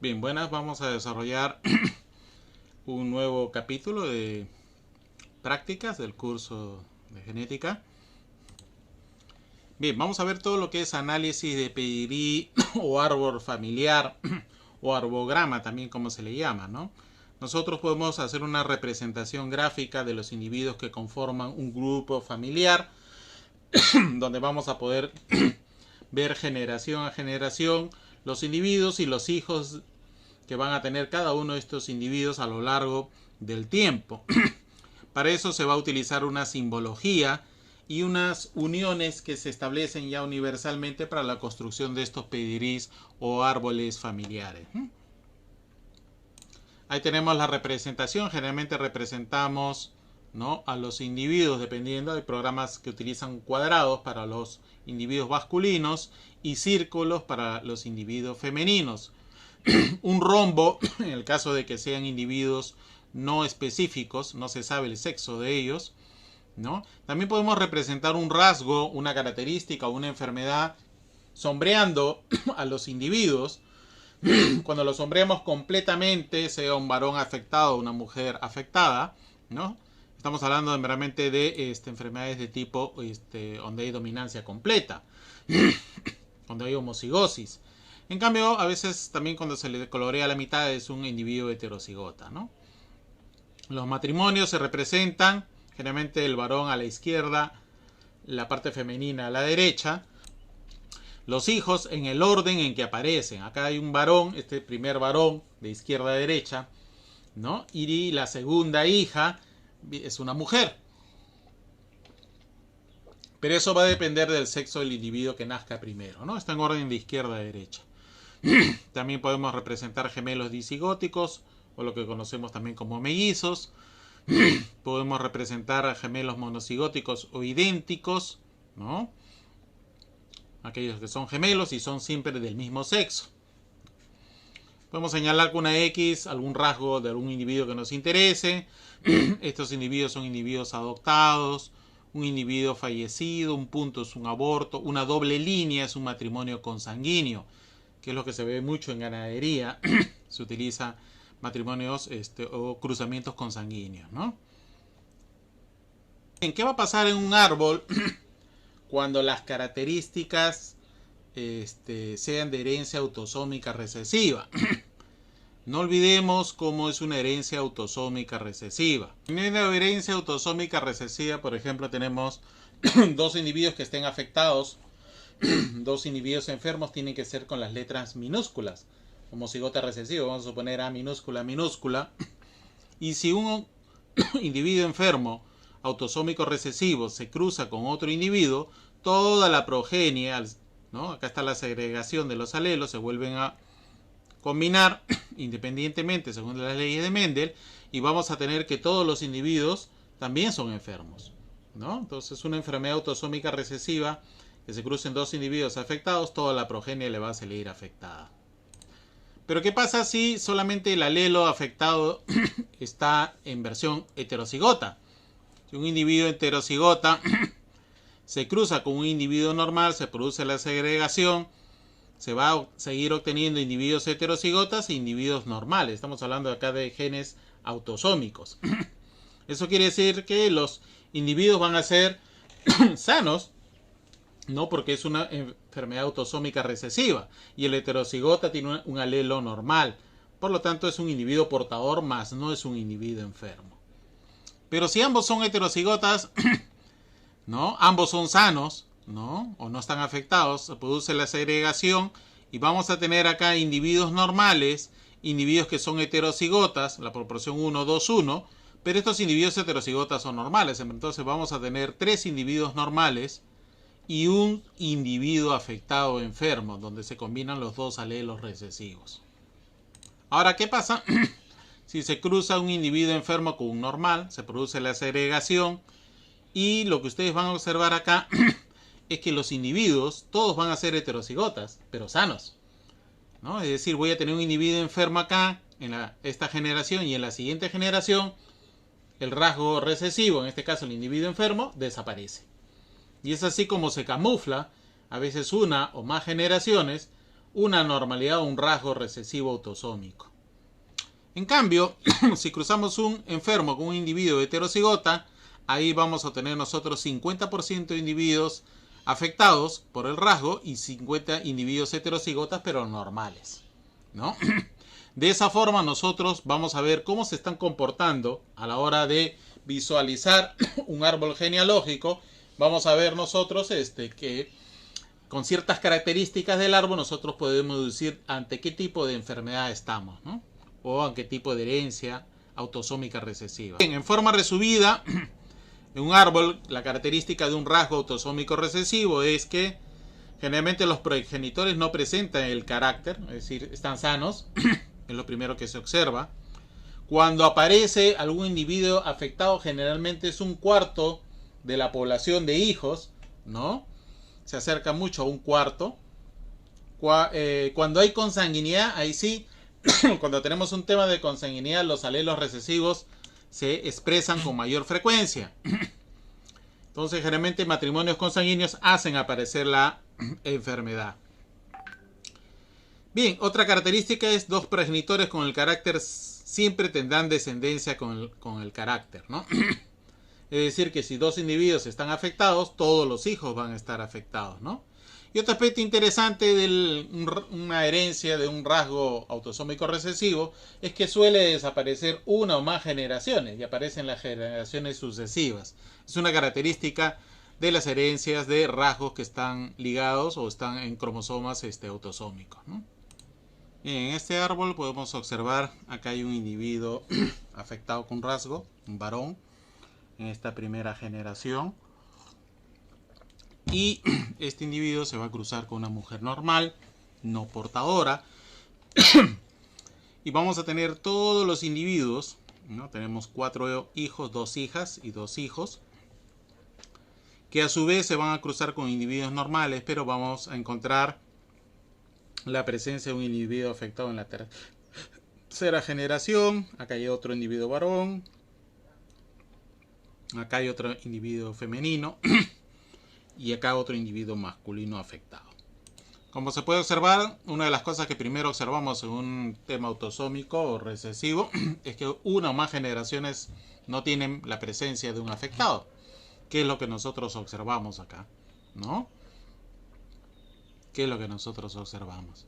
Bien, buenas, vamos a desarrollar un nuevo capítulo de prácticas del curso de genética. Bien, vamos a ver todo lo que es análisis de pedigrí o árbol familiar o arbograma también como se le llama, ¿no? Nosotros podemos hacer una representación gráfica de los individuos que conforman un grupo familiar donde vamos a poder ver generación a generación los individuos y los hijos que van a tener cada uno de estos individuos a lo largo del tiempo. Para eso se va a utilizar una simbología y unas uniones que se establecen ya universalmente para la construcción de estos pedigrís o árboles familiares. Ahí tenemos la representación. Generalmente representamos, ¿no?, a los individuos dependiendo. Hay programas que utilizan cuadrados para los individuos masculinos y círculos para los individuos femeninos. Un rombo, en el caso de que sean individuos no específicos, no se sabe el sexo de ellos, ¿no? También podemos representar un rasgo, una característica o una enfermedad sombreando a los individuos. Cuando los sombreamos completamente, sea un varón afectado o una mujer afectada, ¿no? Estamos hablando meramente de enfermedades de tipo donde hay dominancia completa, donde hay homocigosis. En cambio, a veces también cuando se le colorea la mitad es un individuo heterocigota, ¿no? Los matrimonios se representan generalmente el varón a la izquierda, la parte femenina a la derecha. Los hijos en el orden en que aparecen. Acá hay un varón, este primer varón de izquierda a derecha, ¿no? Y la segunda hija es una mujer. Pero eso va a depender del sexo del individuo que nazca primero, ¿no? Está en orden de izquierda a derecha. También podemos representar gemelos disigóticos, o lo que conocemos también como mellizos. Podemos representar gemelos monocigóticos o idénticos, ¿no? Aquellos que son gemelos y son siempre del mismo sexo. Podemos señalar con una X algún rasgo de algún individuo que nos interese. Estos individuos son individuos adoptados, un individuo fallecido, un punto es un aborto, una doble línea es un matrimonio consanguíneo, que es lo que se ve mucho en ganadería. Se utiliza matrimonios o cruzamientos consanguíneos, ¿no? ¿Qué va a pasar en un árbol cuando las características sean de herencia autosómica recesiva? No olvidemos cómo es una herencia autosómica recesiva. En una herencia autosómica recesiva, por ejemplo, tenemos dos individuos que estén afectados. Dos individuos enfermos tienen que ser con las letras minúsculas. Homocigota recesivo, vamos a suponer A minúscula, minúscula. Y si un individuo enfermo autosómico recesivo se cruza con otro individuo, toda la progenie, ¿no?, acá está la segregación de los alelos, se vuelven a combinar independientemente según las leyes de Mendel, y vamos a tener que todos los individuos también son enfermos, ¿no? Entonces, una enfermedad autosómica recesiva que se crucen dos individuos afectados, toda la progenie le va a salir afectada. Pero ¿qué pasa si solamente el alelo afectado está en versión heterocigota? Si un individuo heterocigota se cruza con un individuo normal, se produce la segregación, se va a seguir obteniendo individuos heterocigotas e individuos normales. Estamos hablando acá de genes autosómicos. Eso quiere decir que los individuos van a ser sanos, no, porque es una enfermedad autosómica recesiva y el heterocigota tiene un alelo normal. Por lo tanto, es un individuo portador más, no es un individuo enfermo. Pero si ambos son heterocigotas, ¿no?, ambos son sanos, ¿no?, o no están afectados, se produce la segregación y vamos a tener acá individuos normales, individuos que son heterocigotas, la proporción 1, 2, 1, pero estos individuos heterocigotas son normales. Entonces vamos a tener tres individuos normales y un individuo afectado enfermo, donde se combinan los dos alelos recesivos. Ahora, ¿qué pasa si se cruza un individuo enfermo con un normal? Se produce la segregación y lo que ustedes van a observar acá es que los individuos todos van a ser heterocigotas, pero sanos, ¿no? Es decir, voy a tener un individuo enfermo acá en esta generación y en la siguiente generación el rasgo recesivo, en este caso el individuo enfermo, desaparece. Y es así como se camufla a veces una o más generaciones una normalidad o un rasgo recesivo autosómico. En cambio, si cruzamos un enfermo con un individuo heterocigota, ahí vamos a tener nosotros 50% de individuos afectados por el rasgo y 50 individuos heterocigotas pero normales, ¿no? De esa forma nosotros vamos a ver cómo se están comportando a la hora de visualizar un árbol genealógico. Vamos a ver nosotros que con ciertas características del árbol nosotros podemos decir ante qué tipo de enfermedad estamos, ¿no? O ante qué tipo de herencia autosómica recesiva. Bien, en forma resumida, en un árbol la característica de un rasgo autosómico recesivo es que generalmente los progenitores no presentan el carácter, es decir, están sanos, es lo primero que se observa. Cuando aparece algún individuo afectado, generalmente es un cuarto de la población de hijos, ¿no? Se acerca mucho a un cuarto. Cuando hay consanguinidad, ahí sí, cuando tenemos un tema de consanguinidad, los alelos recesivos se expresan con mayor frecuencia. Entonces, generalmente matrimonios consanguíneos hacen aparecer la enfermedad. Bien, otra característica es dos progenitores con el carácter siempre tendrán descendencia con el carácter, ¿no? Es decir, que si dos individuos están afectados, todos los hijos van a estar afectados, ¿no? Y otro aspecto interesante de una herencia de un rasgo autosómico recesivo es que suele desaparecer una o más generaciones y aparecen las generaciones sucesivas. Es una característica de las herencias de rasgos que están ligados o están en cromosomas autosómicos, ¿no? Bien, en este árbol podemos observar, acá hay un individuo afectado con rasgo, un varón, en esta primera generación. Y este individuo se va a cruzar con una mujer normal, no portadora. Y vamos a tener todos los individuos, ¿no? Tenemos 4 hijos, 2 hijas y 2 hijos, que a su vez se van a cruzar con individuos normales, pero vamos a encontrar la presencia de un individuo afectado en la tercera generación. Acá hay otro individuo varón. Acá hay otro individuo femenino. Y acá otro individuo masculino afectado. Como se puede observar, una de las cosas que primero observamos en un tema autosómico o recesivo es que una o más generaciones no tienen la presencia de un afectado. ¿Qué es lo que nosotros observamos acá? ¿No? ¿Qué es lo que nosotros observamos?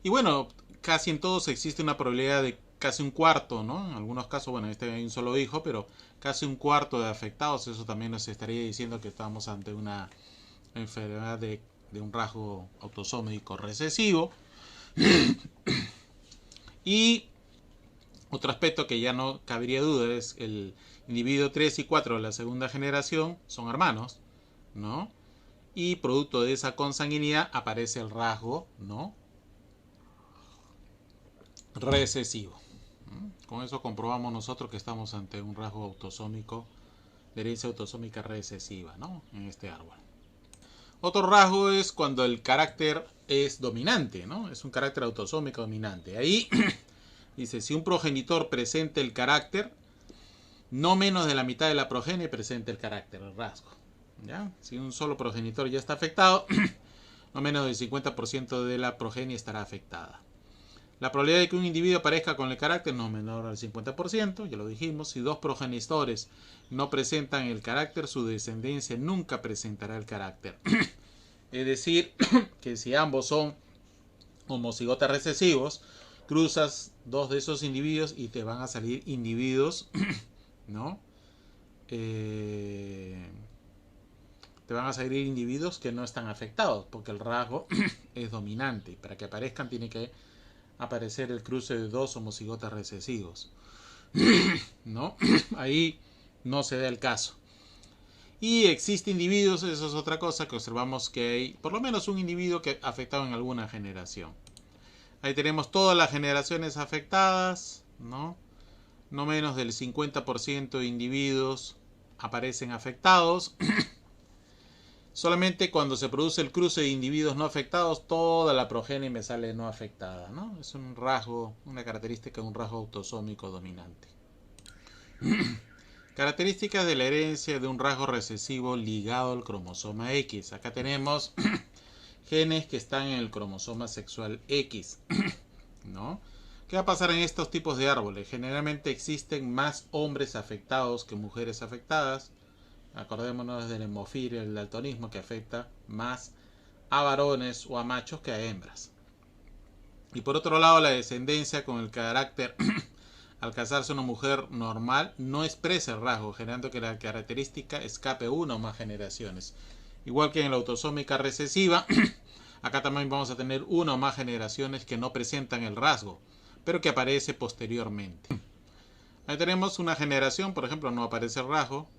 Y bueno, casi en todos existe una probabilidad de casi un cuarto, ¿no? En algunos casos, bueno, hay un solo hijo, pero casi un cuarto de afectados. Eso también nos estaría diciendo que estamos ante una enfermedad de un rasgo autosómico recesivo. Y otro aspecto que ya no cabría duda es el individuo 3 y 4 de la segunda generación son hermanos, ¿no? Y producto de esa consanguinidad aparece el rasgo, ¿no?, recesivo. Con eso comprobamos nosotros que estamos ante un rasgo autosómico de herencia autosómica recesiva, ¿no?, en este árbol. Otro rasgo es cuando el carácter es dominante, ¿no? Es un carácter autosómico dominante. Ahí dice, si un progenitor presenta el carácter, no menos de la mitad de la progenie presenta el carácter, el rasgo, ¿ya? Si un solo progenitor ya está afectado, no menos del 50% de la progenie estará afectada. La probabilidad de que un individuo aparezca con el carácter no es menor al 50%, ya lo dijimos. Si dos progenitores no presentan el carácter, su descendencia nunca presentará el carácter. Es decir, que si ambos son homocigotas recesivos, cruzas dos de esos individuos y te van a salir individuos, ¿no? Te van a salir individuos que no están afectados, porque el rasgo es dominante. Para que aparezcan tiene que aparecer el cruce de dos homocigotas recesivos, ¿no? Ahí no se da el caso. Y existe individuos, eso es otra cosa, que observamos que hay por lo menos un individuo que afectado en alguna generación. Ahí tenemos todas las generaciones afectadas, ¿no? No menos del 50% de individuos aparecen afectados. Solamente cuando se produce el cruce de individuos no afectados, toda la progenie me sale no afectada, ¿no? Es un rasgo, una característica de un rasgo autosómico dominante. Características de la herencia de un rasgo recesivo ligado al cromosoma X. Acá tenemos genes que están en el cromosoma sexual X, ¿no? ¿Qué va a pasar en estos tipos de árboles? Generalmente existen más hombres afectados que mujeres afectadas. Acordémonos del hemofilia, el daltonismo, que afecta más a varones o a machos que a hembras. Y por otro lado, la descendencia con el carácter al casarse una mujer normal no expresa el rasgo, generando que la característica escape una o más generaciones. Igual que en la autosómica recesiva, acá también vamos a tener una o más generaciones que no presentan el rasgo, pero que aparece posteriormente. Ahí tenemos una generación, por ejemplo, no aparece el rasgo,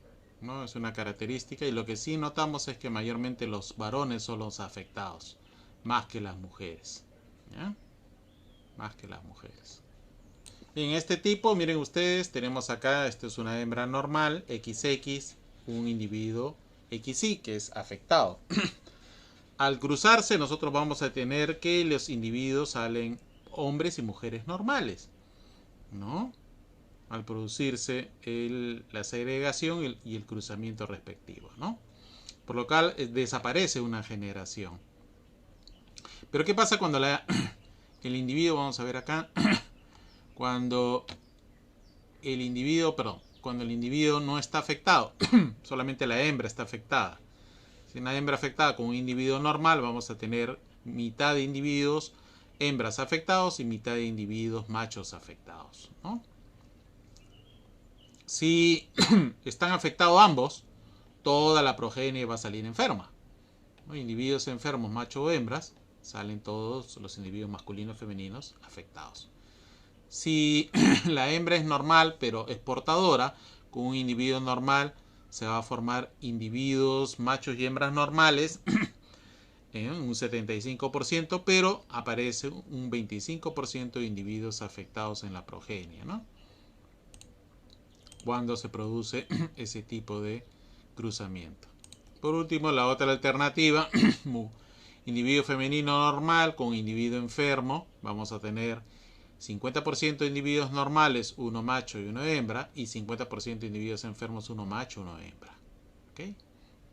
¿no? Es una característica, y lo que sí notamos es que mayormente los varones son los afectados, más que las mujeres, ¿ya? Más que las mujeres. Bien, este tipo, miren ustedes, tenemos acá, esto es una hembra normal, XX, un individuo XY, que es afectado. Al cruzarse, nosotros vamos a tener que los individuos salen hombres y mujeres normales, ¿no? Al producirse la segregación y el cruzamiento respectivo, ¿no? Por lo cual desaparece una generación. Pero ¿qué pasa cuando el individuo, vamos a ver acá, cuando el individuo no está afectado, solamente la hembra está afectada? Si una hembra afectada con un individuo normal, vamos a tener mitad de individuos hembras afectados y mitad de individuos machos afectados, ¿no? Si están afectados ambos, toda la progenie va a salir enferma, ¿no? Individuos enfermos, macho o hembras, salen todos los individuos masculinos y femeninos afectados. Si la hembra es normal, pero es portadora, con un individuo normal se va a formar individuos machos y hembras normales, un 75%, pero aparece un 25% de individuos afectados en la progenie, ¿no? Cuando se produce ese tipo de cruzamiento. Por último, la otra alternativa, individuo femenino normal con individuo enfermo, vamos a tener 50% de individuos normales, uno macho y uno hembra, y 50% de individuos enfermos, uno macho y uno hembra. ¿Okay?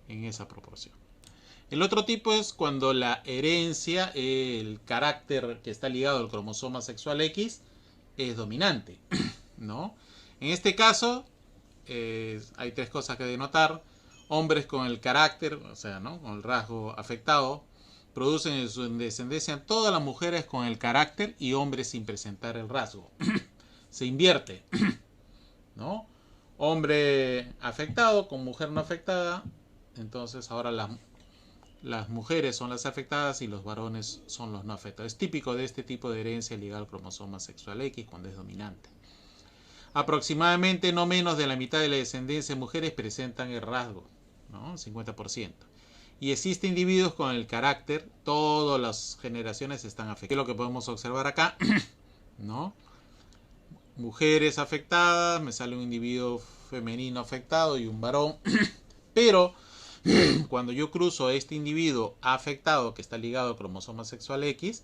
En esa proporción. El otro tipo es cuando la herencia, el carácter que está ligado al cromosoma sexual X, es dominante, ¿no? En este caso, hay tres cosas que denotar. Hombres con el carácter, o sea, ¿no?, con el rasgo afectado, producen en su descendencia todas las mujeres con el carácter y hombres sin presentar el rasgo. Se invierte, ¿no? Hombre afectado con mujer no afectada, entonces ahora las mujeres son las afectadas y los varones son los no afectados. Es típico de este tipo de herencia ligada al cromosoma sexual X cuando es dominante. Aproximadamente no menos de la mitad de la descendencia de mujeres presentan el rasgo, ¿no? 50%. Y existen individuos con el carácter, todas las generaciones están afectadas. ¿Qué es lo que podemos observar acá? ¿No? Mujeres afectadas, me sale un individuo femenino afectado y un varón. Pero cuando yo cruzo a este individuo afectado que está ligado al cromosoma sexual X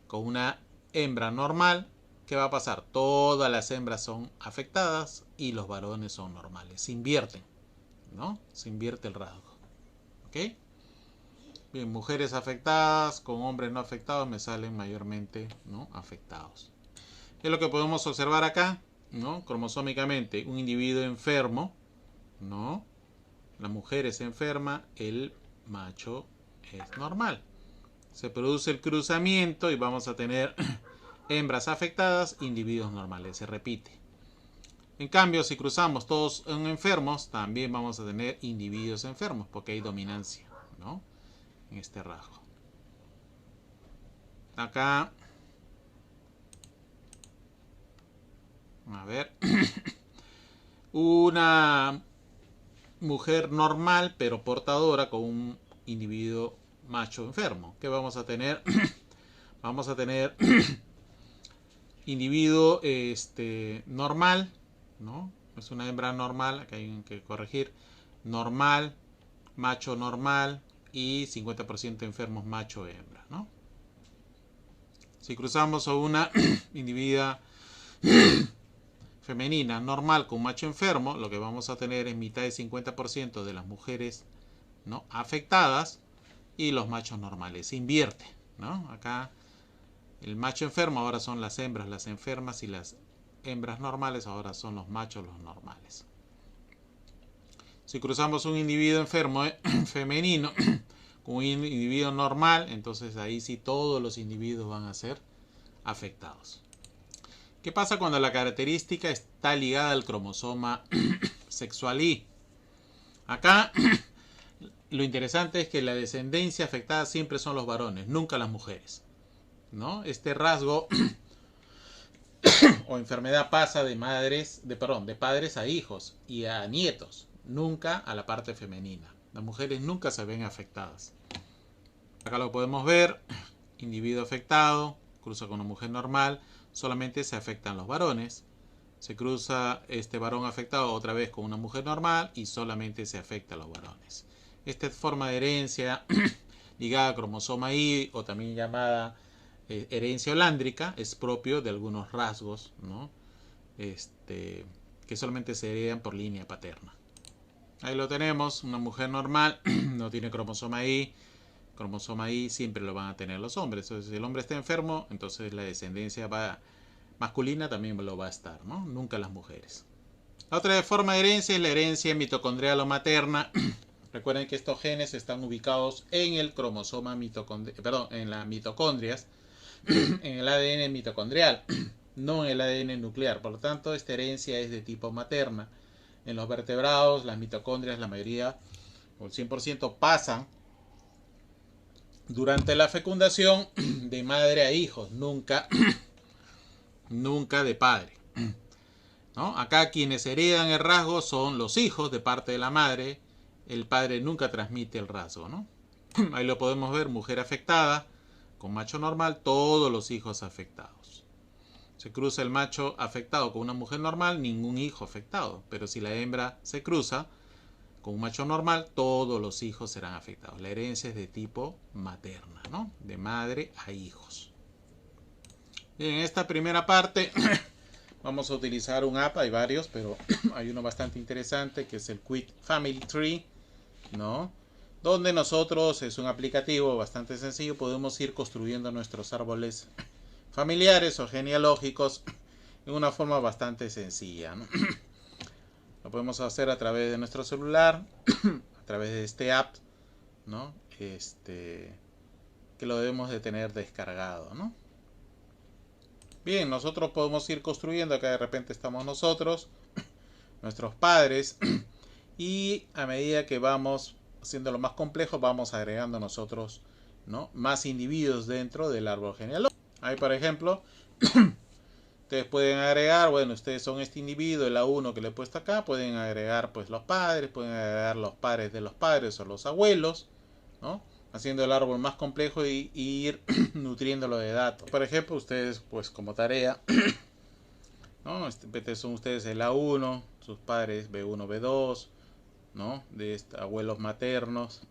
con una hembra normal, ¿qué va a pasar? Todas las hembras son afectadas y los varones son normales. Se invierten, ¿no? Se invierte el rasgo. ¿Ok? Bien, mujeres afectadas con hombres no afectados me salen mayormente, ¿no?, afectados. ¿Qué es lo que podemos observar acá? ¿No? Cromosómicamente, un individuo enfermo, ¿no? La mujer es enferma, el macho es normal. Se produce el cruzamiento y vamos a tener hembras afectadas, individuos normales. Se repite. En cambio, si cruzamos todos enfermos, también vamos a tener individuos enfermos, porque hay dominancia, ¿no?, en este rasgo. Acá, a ver, una mujer normal pero portadora con un individuo macho enfermo. ¿Qué vamos a tener? Vamos a tener individuo normal, ¿no? Es una hembra normal, acá hay que corregir, normal, macho normal y 50% enfermos macho e hembra, ¿no? Si cruzamos a una individua femenina normal con macho enfermo, lo que vamos a tener es mitad de 50% de las mujeres, ¿no?, afectadas y los machos normales. Se invierte, ¿no? Acá el macho enfermo ahora son las hembras las enfermas y las hembras normales ahora son los machos los normales. Si cruzamos un individuo enfermo femenino con un individuo normal, entonces ahí sí todos los individuos van a ser afectados. ¿Qué pasa cuando la característica está ligada al cromosoma sexual Y? Acá lo interesante es que la descendencia afectada siempre son los varones, nunca las mujeres, ¿no? Este rasgo o enfermedad pasa de padres a hijos y a nietos, nunca a la parte femenina. Las mujeres nunca se ven afectadas. Acá lo podemos ver, individuo afectado, cruza con una mujer normal, solamente se afectan los varones. Se cruza este varón afectado otra vez con una mujer normal y solamente se afecta a los varones. Esta forma de herencia ligada al cromosoma Y o también llamada herencia holándrica es propio de algunos rasgos, ¿no? Que solamente se heredan por línea paterna. Ahí lo tenemos, una mujer normal no tiene cromosoma Y. Cromosoma Y siempre lo van a tener los hombres. Entonces, si el hombre está enfermo, entonces la descendencia masculina también lo va a estar, ¿no? Nunca las mujeres. La otra forma de herencia es la herencia mitocondrial o materna. Recuerden que estos genes están ubicados en el cromosoma en las mitocondrias, en el ADN mitocondrial, no en el ADN nuclear. Por lo tanto, esta herencia es de tipo materna. En los vertebrados, las mitocondrias, la mayoría, o el 100%, pasan durante la fecundación de madre a hijos, nunca de padre, ¿no? Acá quienes heredan el rasgo son los hijos de parte de la madre. El padre nunca transmite el rasgo, ¿no? Ahí lo podemos ver, mujer afectada, con macho normal, todos los hijos afectados. Se cruza el macho afectado con una mujer normal, ningún hijo afectado. Pero si la hembra se cruza con un macho normal, todos los hijos serán afectados. La herencia es de tipo materna, ¿no? De madre a hijos. Bien, en esta primera parte vamos a utilizar un app, hay varios, pero hay uno bastante interesante que es el Quick Family Tree, ¿no? Donde nosotros, es un aplicativo bastante sencillo, podemos ir construyendo nuestros árboles familiares o genealógicos en una forma bastante sencilla, ¿no? Lo podemos hacer a través de nuestro celular, a través de este app, ¿no? Que lo debemos de tener descargado, ¿no? Bien, nosotros podemos ir construyendo, acá de repente estamos nosotros, nuestros padres, y a medida que vamos haciéndolo más complejo, vamos agregando nosotros, ¿no?, más individuos dentro del árbol genealógico. Ahí, por ejemplo, ustedes pueden agregar, bueno, ustedes son este individuo, el A1 que le he puesto acá, pueden agregar pues los padres, pueden agregar los padres de los padres o los abuelos, ¿no? Haciendo el árbol más complejo y ir nutriéndolo de datos. Por ejemplo, ustedes pues como tarea, ¿no? Son ustedes el A1, sus padres B1, B2, ¿no? De abuelos maternos,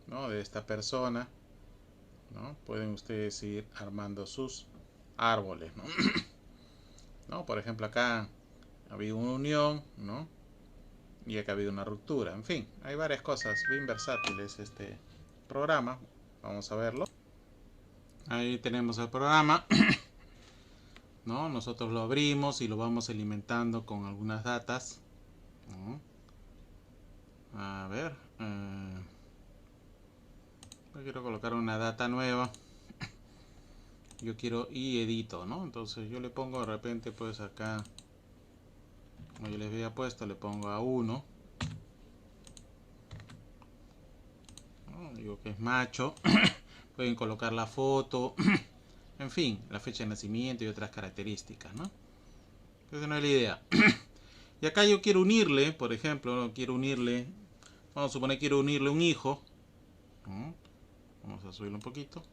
¿no?, de esta persona, ¿no? Pueden ustedes ir armando sus árboles, ¿no? ¿No? Por ejemplo, acá ha habido una unión, ¿no? Y acá ha habido una ruptura. En fin, hay varias cosas bien versátiles este programa. Vamos a verlo. Ahí tenemos el programa, ¿no? Nosotros lo abrimos y lo vamos alimentando con algunas datas, ¿no? A ver, yo quiero colocar una data nueva. Yo quiero y edito, ¿no? Entonces yo le pongo de repente pues acá, como yo les había puesto, le pongo a 1, ¿no? Digo que es macho. Pueden colocar la foto, en fin, la fecha de nacimiento y otras características, ¿no? Esa no es la idea. Y acá yo quiero unirle, por ejemplo, ¿no?, vamos a suponer que quiero unirle un hijo, ¿no? Vamos a subirlo un poquito.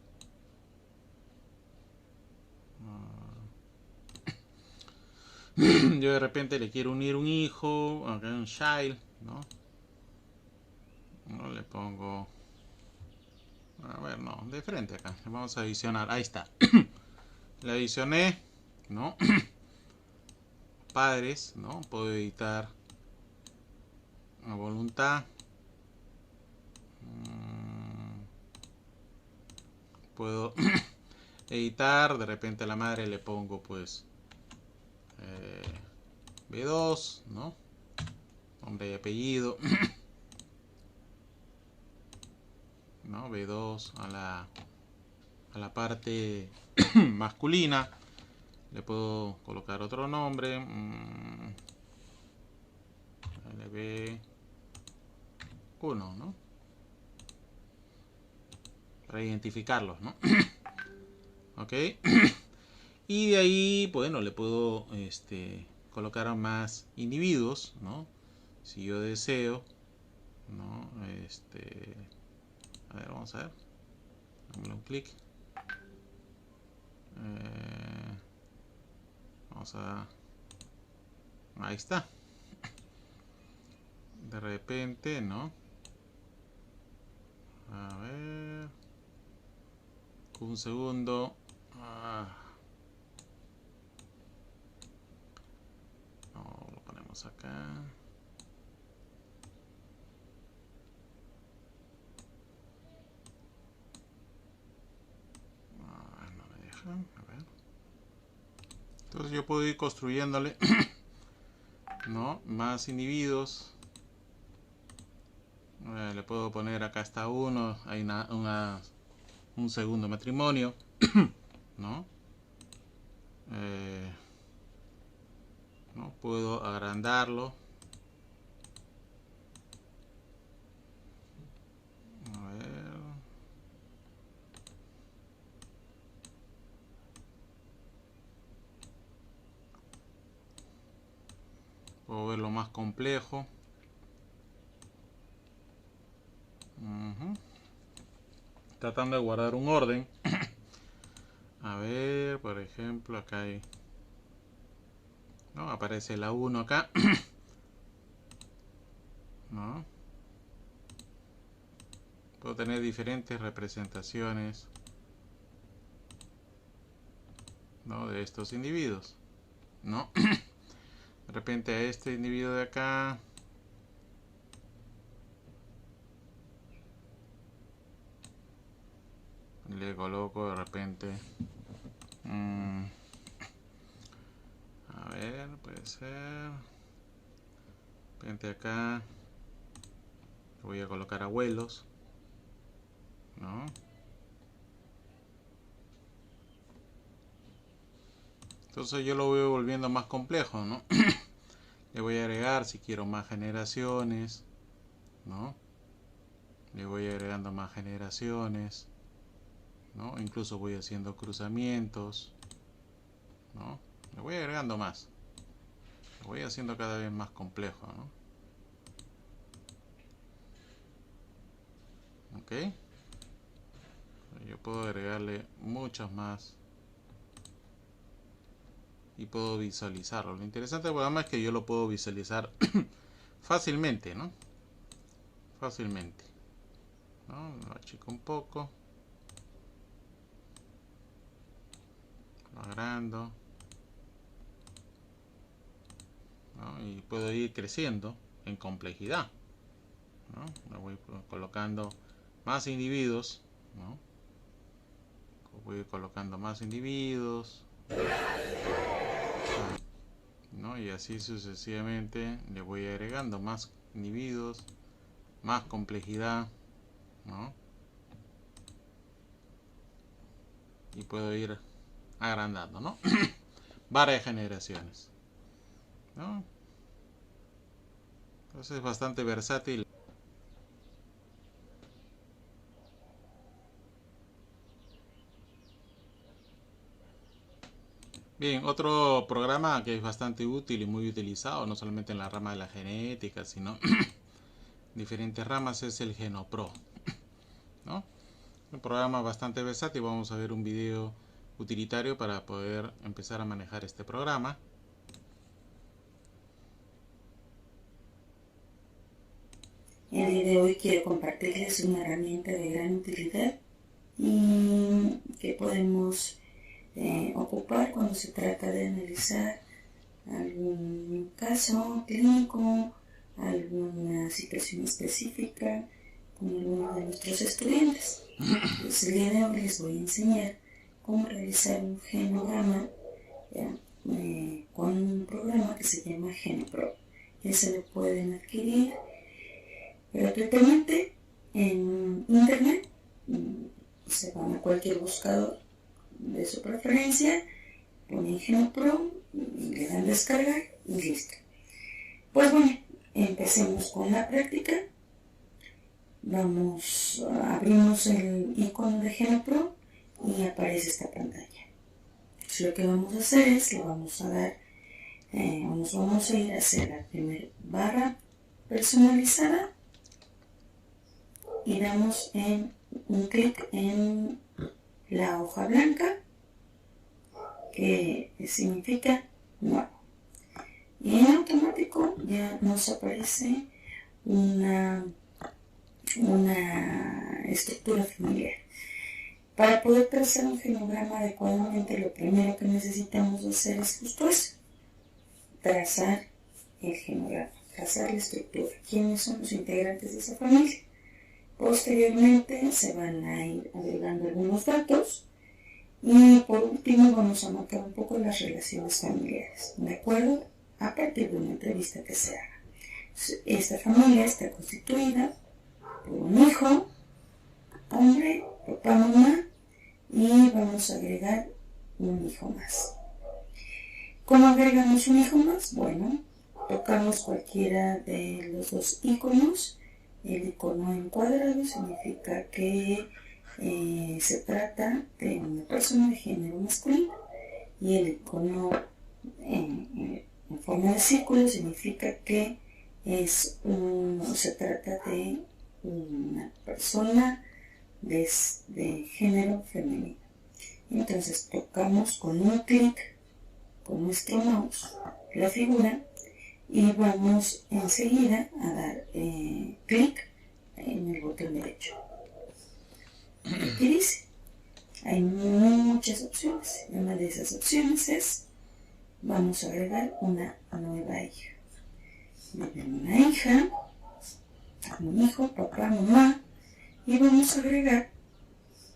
Yo de repente le quiero unir un hijo, acá un child, ¿no? No le pongo, a ver, no, de frente acá, vamos a adicionar, ahí está. Le adicioné, ¿no? Padres, ¿no? Puedo editar a voluntad. puedo editar, de repente a la madre le pongo pues B2, ¿no? Nombre y apellido, ¿no? B2 a la parte masculina, le puedo colocar otro nombre, LB1, ¿no? Para identificarlos, ¿no? Ok. Y de ahí, bueno, le puedo colocar a más individuos, ¿no? Si yo deseo, ¿no? A ver, vamos a ver. Dámosle un clic. Vamos a... Ahí está. De repente, ¿no? A ver... Un segundo. No, lo ponemos acá. No me dejan. A ver. Entonces yo puedo ir construyéndole, ¿no? Más individuos. Le puedo poner acá hasta uno. Hay un segundo matrimonio, ¿no? ¿No? Puedo agrandarlo. A ver. Puedo verlo más complejo. Tratando de guardar un orden. A ver, por ejemplo, acá hay... ¿no? Aparece la 1 acá. ¿No? Puedo tener diferentes representaciones, ¿no? De estos individuos, ¿no? De repente a este individuo de acá le coloco de repente a ver, puede ser de repente acá voy a colocar abuelos, ¿no? Entonces yo lo voy volviendo más complejo, ¿no? Le voy a agregar si quiero más generaciones, ¿no? Le voy agregando más generaciones, ¿no? Incluso voy haciendo cruzamientos, ¿no? Le voy agregando más. Lo voy haciendo cada vez más complejo, ¿no? Ok. Yo puedo agregarle muchos más y puedo visualizarlo. Lo interesante del programa es que yo lo puedo visualizar fácilmente, ¿no? Fácilmente, ¿no? Lo achico un poco, lo agrando, ¿no? Y puedo ir creciendo en complejidad, ¿no? Me voy colocando más individuos, ¿no? Voy colocando más individuos, ¿no? Y así sucesivamente le voy agregando más individuos, más complejidad, ¿no? Y puedo ir agrandando, ¿no? Varias generaciones, ¿no? Entonces es bastante versátil. Bien, otro programa que es bastante útil y muy utilizado, no solamente en la rama de la genética, sino diferentes ramas, es el GenoPro, ¿no? Un programa bastante versátil. Vamos a ver un video utilitario para poder empezar a manejar este programa. El día de hoy quiero compartirles una herramienta de gran utilidad y que podemos ocupar cuando se trata de analizar algún caso clínico, alguna situación específica con algunos de nuestros estudiantes. Entonces, el día de hoy les voy a enseñar cómo realizar un genograma con un programa que se llama GenoPro. Ese lo pueden adquirir gratuitamente en internet. Se van a cualquier buscador de su preferencia, ponen GenoPro, le dan descargar y listo. Pues bueno, empecemos con la práctica. Abrimos el icono de GenoPro y aparece esta pantalla. Entonces, lo que vamos a hacer es, le vamos a dar, nos vamos a ir hacia la primera barra personalizada y damos un clic en la hoja blanca, que significa nuevo. Y en automático ya nos aparece una estructura familiar. Para poder trazar un genograma adecuadamente, lo primero que necesitamos hacer es justo eso: trazar el genograma, trazar la estructura. ¿Quiénes son los integrantes de esa familia? Posteriormente se van a ir agregando algunos datos y por último vamos a marcar un poco las relaciones familiares, ¿de acuerdo? A partir de una entrevista que se haga. Esta familia está constituida por un hijo, hombre, papá, mamá, y vamos a agregar un hijo más. ¿Cómo agregamos un hijo más? Bueno, tocamos cualquiera de los dos iconos. El icono en cuadrado significa que se trata de una persona de género masculino, y el icono en forma de círculo significa que se trata de una persona de género femenino. Entonces tocamos con un clic con nuestro mouse la figura y vamos enseguida a dar clic en el botón derecho. ¿Qué dice? Hay muchas opciones. Y una de esas opciones es: vamos a agregar una nueva hija. Una hija, un hijo, papá, mamá, y vamos a agregar,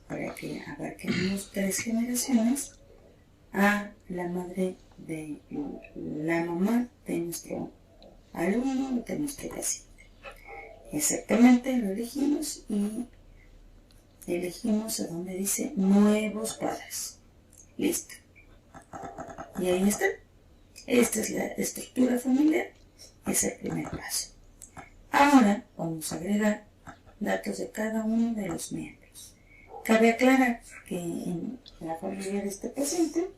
para que abarquemos 3 generaciones, a la madre de la mamá de nuestro alumno, de nuestro paciente. Exactamente, lo elegimos y elegimos a donde dice nuevos padres. Listo. Y ahí está. Esta es la estructura familiar. Es el primer paso. Ahora vamos a agregar datos de cada uno de los miembros. Cabe aclarar que en la familia de este paciente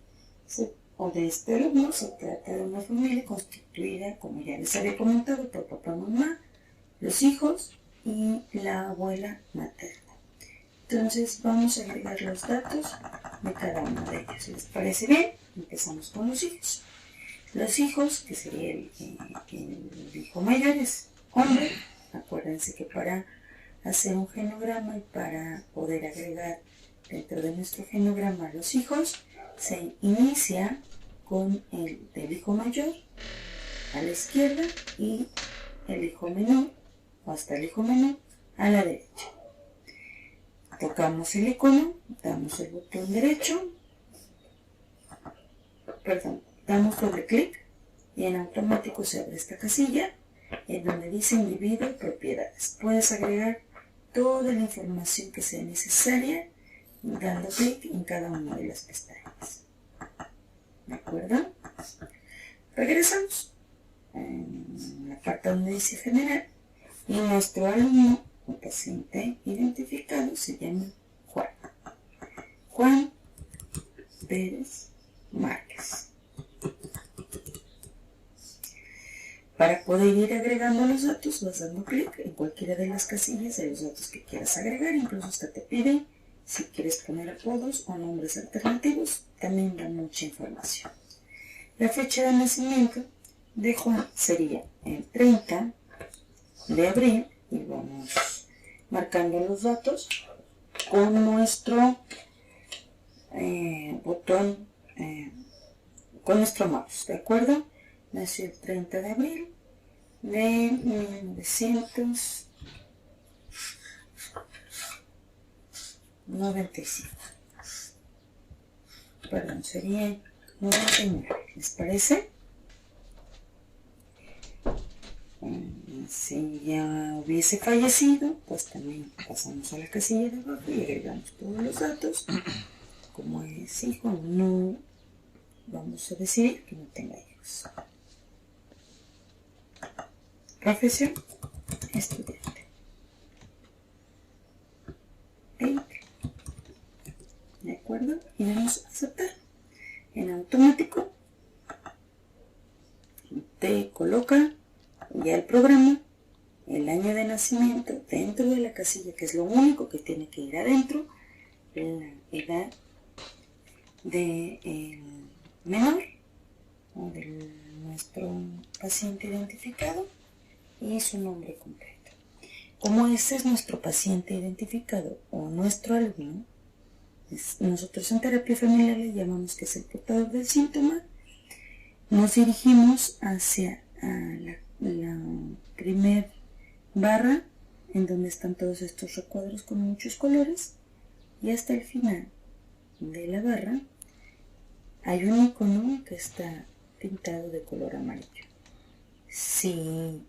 o de este alumno se trata de una familia constituida, como ya les había comentado, por papá, mamá, los hijos y la abuela materna. Entonces vamos a agregar los datos de cada uno de ellos. ¿Les parece bien? Empezamos con los hijos. Los hijos, que sería el hijo mayor, es hombre. Acuérdense que para hacer un genograma y para poder agregar dentro de nuestro genograma los hijos, se inicia con el del hijo mayor a la izquierda y el hijo menor, o hasta el hijo menor, a la derecha. Tocamos el icono, damos el botón derecho, damos doble clic y en automático se abre esta casilla en donde dice individuo y propiedades. Puedes agregar toda la información que sea necesaria dando clic en cada una de las pestañas. ¿De acuerdo? Regresamos en la parte donde dice general y nuestro alumno o paciente identificado se llama Juan. Juan Pérez Márquez. Para poder ir agregando los datos, vas dando clic en cualquiera de las casillas de los datos que quieras agregar. Incluso hasta te pide si quieres poner apodos o nombres alternativos. También da mucha información. La fecha de nacimiento de Juan sería el 30 de abril y vamos marcando los datos con nuestro botón, con nuestro mouse, ¿de acuerdo? Nació el 30 de abril de 1900. 95. Perdón, sería 99. ¿Les parece? Si ya hubiese fallecido, pues también pasamos a la casilla de abajo y agregamos todos los datos. Como es hijo, no vamos a decidir que no tenga hijos. Profesión, estudiante. ¿De acuerdo? Y vamos a aceptar. En automático te coloca ya el programa, el año de nacimiento dentro de la casilla, que es lo único que tiene que ir adentro, la edad del menor o de nuestro paciente identificado y su nombre completo. Como ese es nuestro paciente identificado o nuestro alumno, nosotros en terapia familiar le llamamos que es el portador del síntoma, nos dirigimos hacia la primer barra en donde están todos estos recuadros con muchos colores y hasta el final de la barra hay un icono que está pintado de color amarillo. Si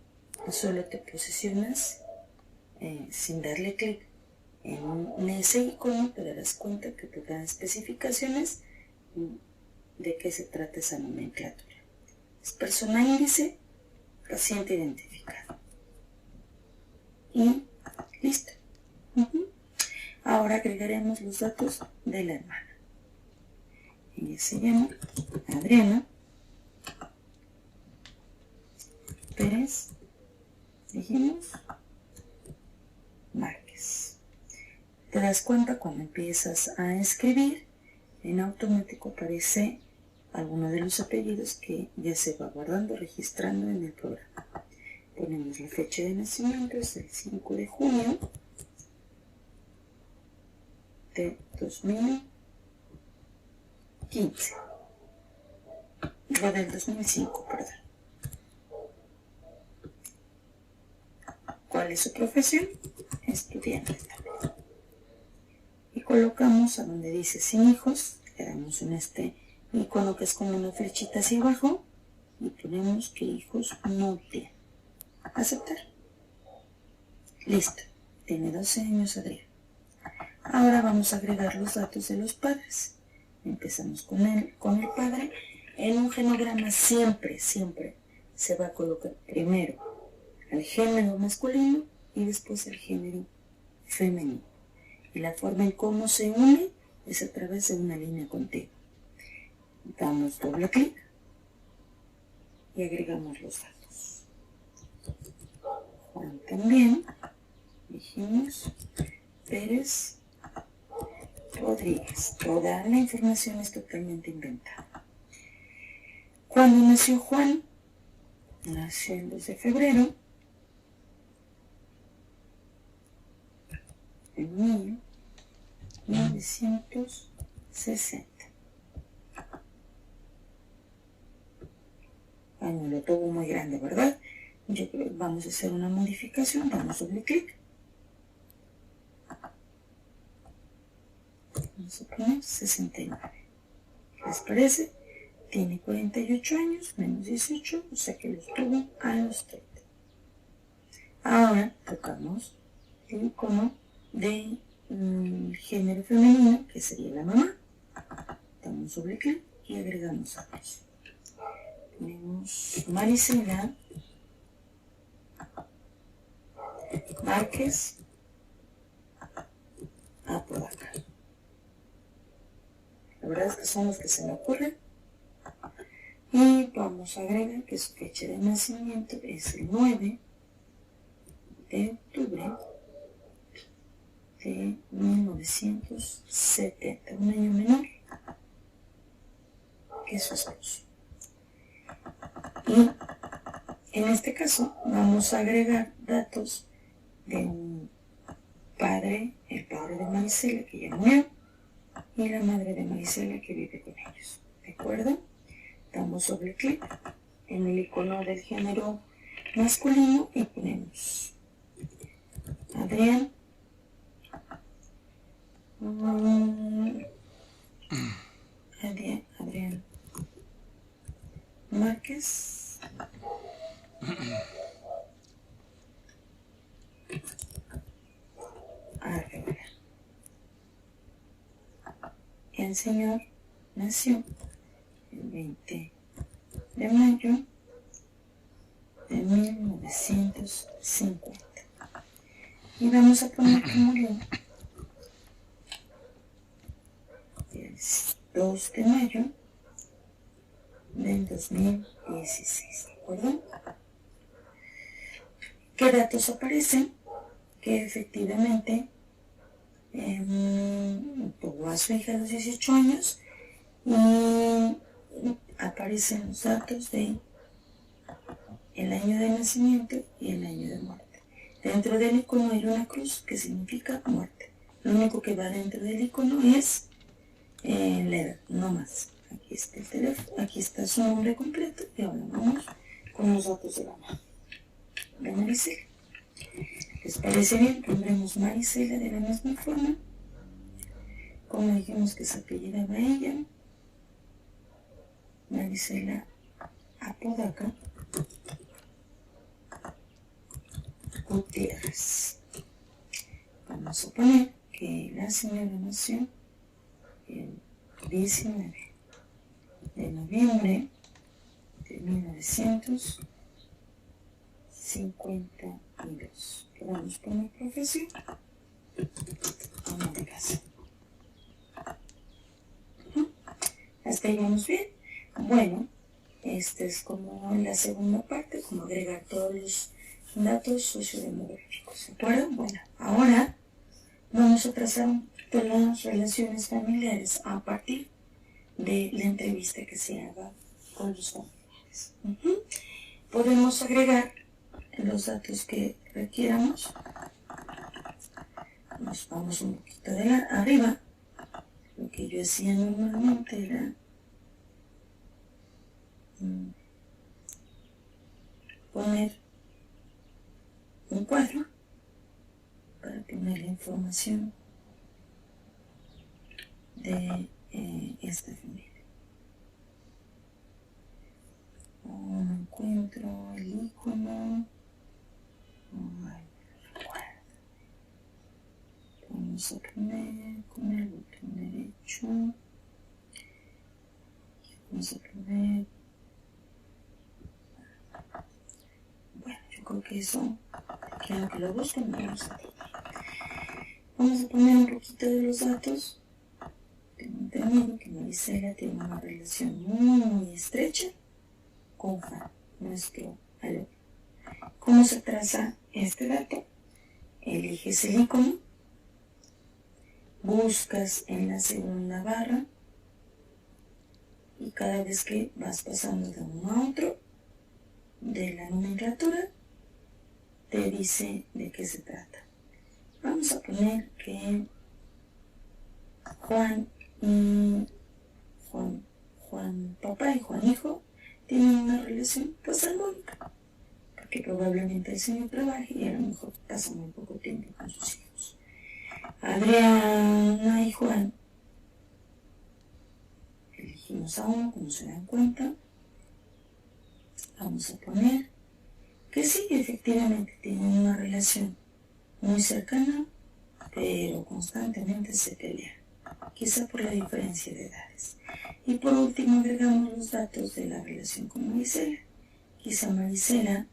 solo te posicionas sin darle clic en ese icono, te darás cuenta que te da especificaciones de qué se trata esa nomenclatura. Es persona índice, paciente identificado. Y listo. Ahora agregaremos los datos de la hermana. Ella se llama Adriana Pérez, dijimos, Márquez. Te das cuenta cuando empiezas a escribir, en automático aparece alguno de los apellidos que ya se va guardando, registrando en el programa. Ponemos la fecha de nacimiento, es el 5 de junio de 2015. O del 2005, perdón. ¿Cuál es su profesión? Estudiante también. Y colocamos a donde dice sin hijos, le damos en este icono que es como una flechita hacia abajo y ponemos que hijos no tiene. Aceptar. Listo. Tiene 12 años Adrián. Ahora vamos a agregar los datos de los padres. Empezamos con el padre. En un genograma siempre se va a colocar primero el género masculino y después el género femenino. Y la forma en cómo se une es a través de una línea contigua. Damos doble clic y agregamos los datos. Juan también, dijimos, Pérez Rodríguez. Toda la información es totalmente inventada. ¿Cuándo nació Juan? Nació el 2 de febrero de 1960. Bueno, lo tuvo muy grande, ¿verdad? Yo creo que vamos a hacer una modificación, damos doble clic. Vamos a poner 69. ¿Les parece? Tiene 48 años, menos 18, o sea que los tuvo a los 30. Ahora tocamos el icono de género femenino, que sería la mamá. Damos doble clic y agregamos datos. Tenemos Marisela Márquez Apodaca. La verdad es que son los que se me ocurren. Y vamos a agregar que su fecha de nacimiento es el 9 de octubre de 1970, un año menor que su esposo. Y en este caso vamos a agregar datos de un padre, el padre de Marisela que ya murió, y la madre de Marisela que vive con ellos. ¿De acuerdo? Damos doble clic en el icono del género masculino y ponemos Adrián Adrián Márquez. Arreola. El señor nació el 20 de mayo de 1950. Y vamos a poner que murió el 2 de mayo del 2016. ¿De acuerdo? ¿Qué datos aparecen? Que efectivamente tuvo a su hija a los 18 años y aparecen los datos de el año de nacimiento y el año de muerte. Dentro del icono hay una cruz que significa muerte. Lo único que va dentro del icono es la edad, no más. Aquí está el teléfono, aquí está su nombre completo y ahora vamos con los datos de la mamá. De Marisela. ¿Les parece bien? Pondremos Marisela de la misma forma. Como dijimos que se apellidaba ella. Marisela Apodaca Gutiérrez. Vamos a poner que la señora nació el 19 de noviembre de 1952. Podemos poner profesión. Ama de casa. Hasta ahí vamos bien. Bueno, esta es como la segunda parte, como agregar todos los datos sociodemográficos. ¿De acuerdo? Bueno, ahora vamos a trazar un poquito las relaciones familiares a partir de la entrevista que se haga con los familiares. Podemos agregar los datos que requieramos. Nos vamos un poquito de arriba. Lo que yo hacía normalmente era poner un cuadro para poner la información de esta familia. No encuentro el icono. Vamos a poner con el botón derecho. Vamos a poner. Bueno, yo creo que eso, quiero que lo busquen, vamos a poner un poquito de los datos. Tengo entendido que Marisela tiene una relación muy estrecha con Juan, nuestro alumno. ¿Cómo se traza este dato? Eliges el icono, buscas en la segunda barra y cada vez que vas pasando de uno a otro de la nomenclatura te dice de qué se trata. Vamos a poner que Juan papá y Juan hijo tienen una relación pues armónica, porque probablemente el señor trabaje y a lo mejor pasa muy poco tiempo con sus hijos. Adriana y Juan, elegimos a uno, como se dan cuenta. Vamos a poner que sí, efectivamente tienen una relación muy cercana, pero constantemente se pelean, quizá por la diferencia de edades. Y por último agregamos los datos de la relación con Marisela. Quizá Marisela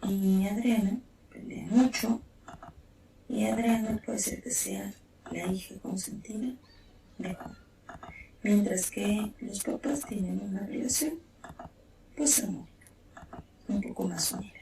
y Adriana pelean mucho, y Adriana puede ser que sea la hija consentida de Juan, mientras que los papás tienen una relación pues armónica, un poco más unida.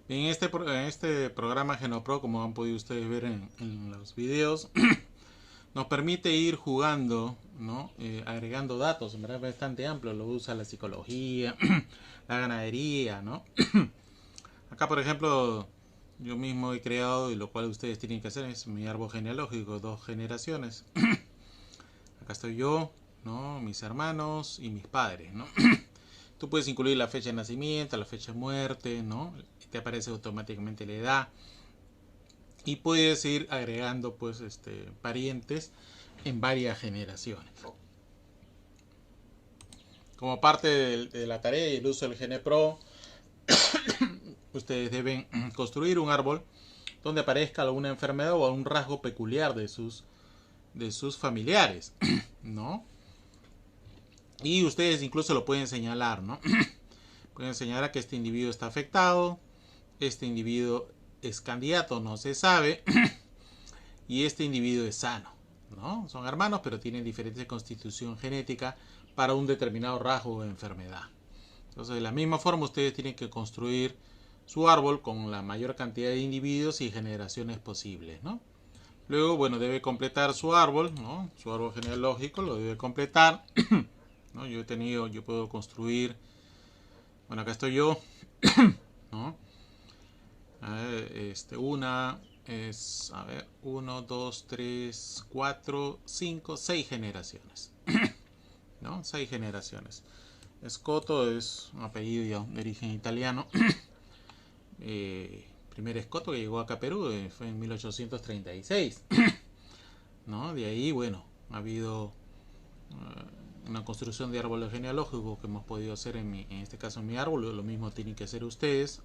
En este programa GenoPro, como han podido ustedes ver en los videos, nos permite ir jugando, ¿no? Agregando datos, en verdad es bastante amplio, lo usa la psicología, la ganadería, ¿no? Acá, por ejemplo, yo mismo he creado, y lo cual ustedes tienen que hacer, es mi árbol genealógico, 2 generaciones. Acá estoy yo, ¿no? Mis hermanos y mis padres, ¿no? Tú puedes incluir la fecha de nacimiento, la fecha de muerte, ¿no? Te aparece automáticamente la edad. Y puedes ir agregando, pues, parientes en varias generaciones. Como parte de la tarea y el uso del GenePro, ustedes deben construir un árbol donde aparezca alguna enfermedad o algún rasgo peculiar de sus familiares, ¿no? Y ustedes incluso lo pueden señalar, ¿no? Pueden señalar que este individuo está afectado, este individuo es candidato, no se sabe, y este individuo es sano, ¿no? Son hermanos, pero tienen diferente constitución genética para un determinado rasgo o enfermedad. Entonces, de la misma forma, ustedes tienen que construir su árbol con la mayor cantidad de individuos y generaciones posibles, ¿no? Luego, bueno, debe completar su árbol, ¿no? Su árbol genealógico lo debe completar, ¿no? Yo puedo construir, bueno, acá estoy yo, ¿no? Una es, a ver, 1, 2, 3, 4, 5, 6 generaciones, ¿no? 6 generaciones. Scotto es un apellido de origen italiano. Primer Scotto que llegó acá a Perú fue en 1836, ¿no? De ahí, bueno, ha habido una construcción de árboles genealógicos que hemos podido hacer en este caso en mi árbol, lo mismo tienen que hacer ustedes.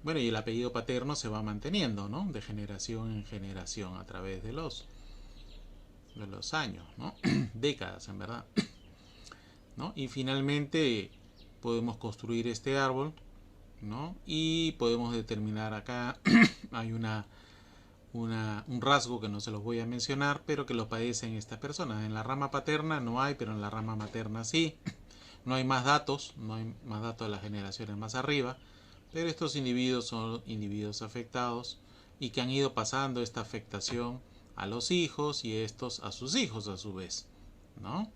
Bueno, y el apellido paterno se va manteniendo, ¿no? De generación en generación a través de los años, ¿no? Décadas, en verdad, ¿no? Y finalmente podemos construir este árbol, ¿no? Y podemos determinar acá, hay un rasgo que no se los voy a mencionar, pero que lo padecen estas personas. En la rama paterna no hay, pero en la rama materna sí. No hay más datos de las generaciones más arriba, pero estos individuos son individuos afectados y que han ido pasando esta afectación a los hijos y estos a sus hijos a su vez, ¿no?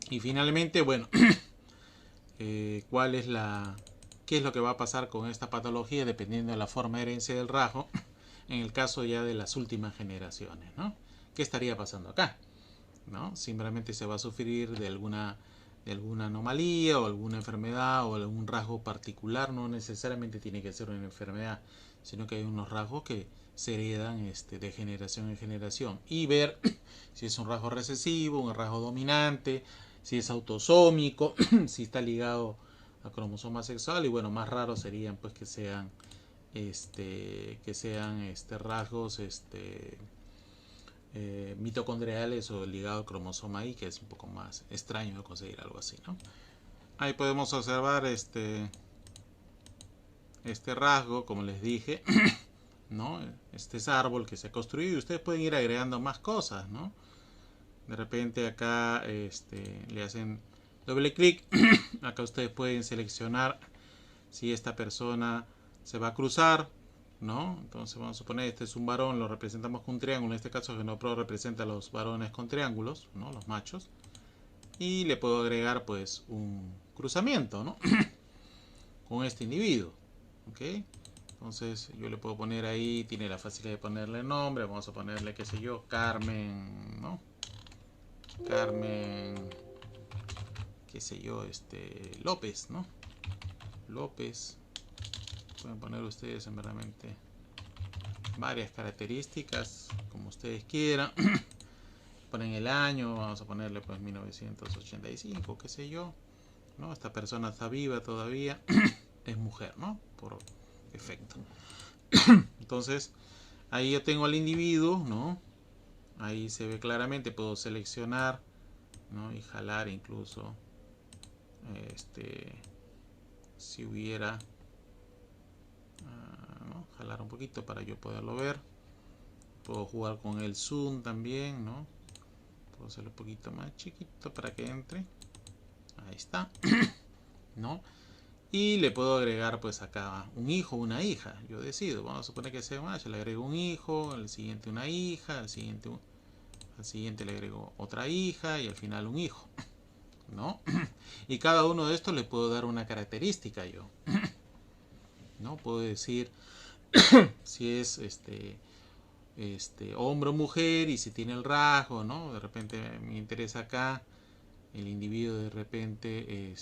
Y finalmente, bueno, ¿qué es lo que va a pasar con esta patología dependiendo de la forma de herencia del rasgo en el caso ya de las últimas generaciones, ¿no? ¿Qué estaría pasando acá? ¿No? Simplemente se va a sufrir de alguna anomalía o alguna enfermedad o algún rasgo particular. No necesariamente tiene que ser una enfermedad, sino que hay unos rasgos que se heredan de generación en generación, y ver si es un rasgo recesivo, un rasgo dominante, si es autosómico, si está ligado a cromosoma sexual. Y bueno, más raro serían pues que sean rasgos mitocondriales o ligado al cromosoma Y, que es un poco más extraño de conseguir algo así, ¿no? Ahí podemos observar este rasgo, como les dije, ¿no? Este es árbol que se ha construido y ustedes pueden ir agregando más cosas, ¿no? De repente acá le hacen doble clic. Acá ustedes pueden seleccionar si esta persona se va a cruzar, ¿no? Entonces vamos a suponer este es un varón, lo representamos con un triángulo. En este caso GenoPro representa a los varones con triángulos, ¿no? Los machos. Y le puedo agregar pues un cruzamiento, ¿no? Con este individuo, ¿ok? Entonces yo le puedo poner ahí, tiene la facilidad de ponerle nombre. Vamos a ponerle, qué sé yo, Carmen, ¿no? Carmen, qué sé yo, López, ¿no? López. Pueden poner ustedes en verdaderamente varias características como ustedes quieran. Ponen el año, vamos a ponerle pues 1985, qué sé yo, ¿no? Esta persona está viva todavía, es mujer, ¿no? Por efecto. Entonces ahí yo tengo al individuo, ¿no? Ahí se ve claramente, puedo seleccionar, ¿no? Y jalar incluso si hubiera ¿no? Jalar un poquito para yo poderlo ver. Puedo jugar con el zoom también, ¿no? Puedo hacerlo un poquito más chiquito para que entre. Ahí está, ¿no? Y le puedo agregar pues acá un hijo o una hija. Yo decido, vamos a suponer que sea más, yo le agrego un hijo, al siguiente una hija, al siguiente le agrego otra hija y al final un hijo, ¿no? Y cada uno de estos le puedo dar una característica yo, ¿no? Puedo decir si es hombre o mujer y si tiene el rasgo, ¿no? De repente me interesa acá el individuo de repente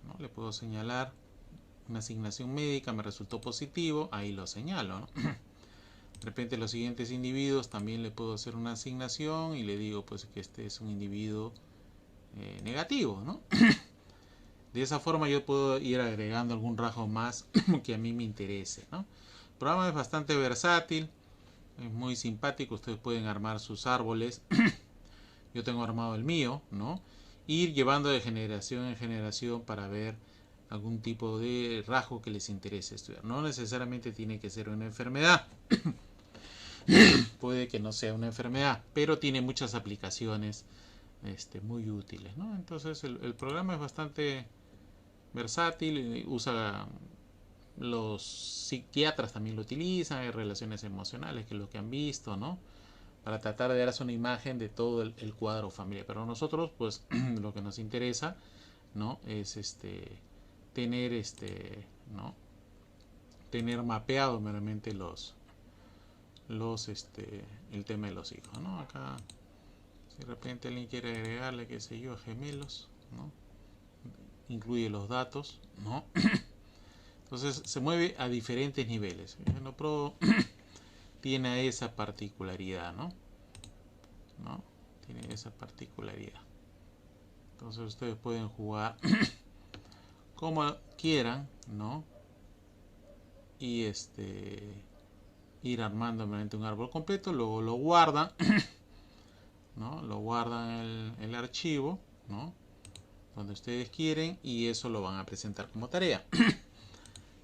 ¿no? Le puedo señalar una asignación médica, me resultó positivo, ahí lo señalo, ¿no? De repente los siguientes individuos también le puedo hacer una asignación y le digo pues que este es un individuo negativo, ¿no? De esa forma yo puedo ir agregando algún rasgo más que a mí me interese, ¿no? El programa es bastante versátil, es muy simpático, ustedes pueden armar sus árboles. Yo tengo armado el mío, ¿no? Ir llevando de generación en generación para ver algún tipo de rasgo que les interese estudiar. No necesariamente tiene que ser una enfermedad. Puede que no sea una enfermedad, pero tiene muchas aplicaciones muy útiles, ¿no? Entonces el programa es bastante versátil, usa, los psiquiatras también lo utilizan, hay relaciones emocionales, que es lo que han visto, ¿no? Para tratar de darse una imagen de todo el cuadro familiar. Pero nosotros, pues, lo que nos interesa, ¿no? Es tener ¿no? Tener mapeado meramente el tema de los hijos, ¿no? Acá, si de repente alguien quiere agregarle, qué sé yo, gemelos, ¿no? Incluye los datos, ¿no? Entonces se mueve a diferentes niveles. El Pro tiene esa particularidad, ¿no? Tiene esa particularidad. Entonces ustedes pueden jugar como quieran, ¿no? Y ir armando mediante un árbol completo, luego lo guardan, ¿no? Lo guardan en el archivo, ¿no? Donde ustedes quieren y eso lo van a presentar como tarea.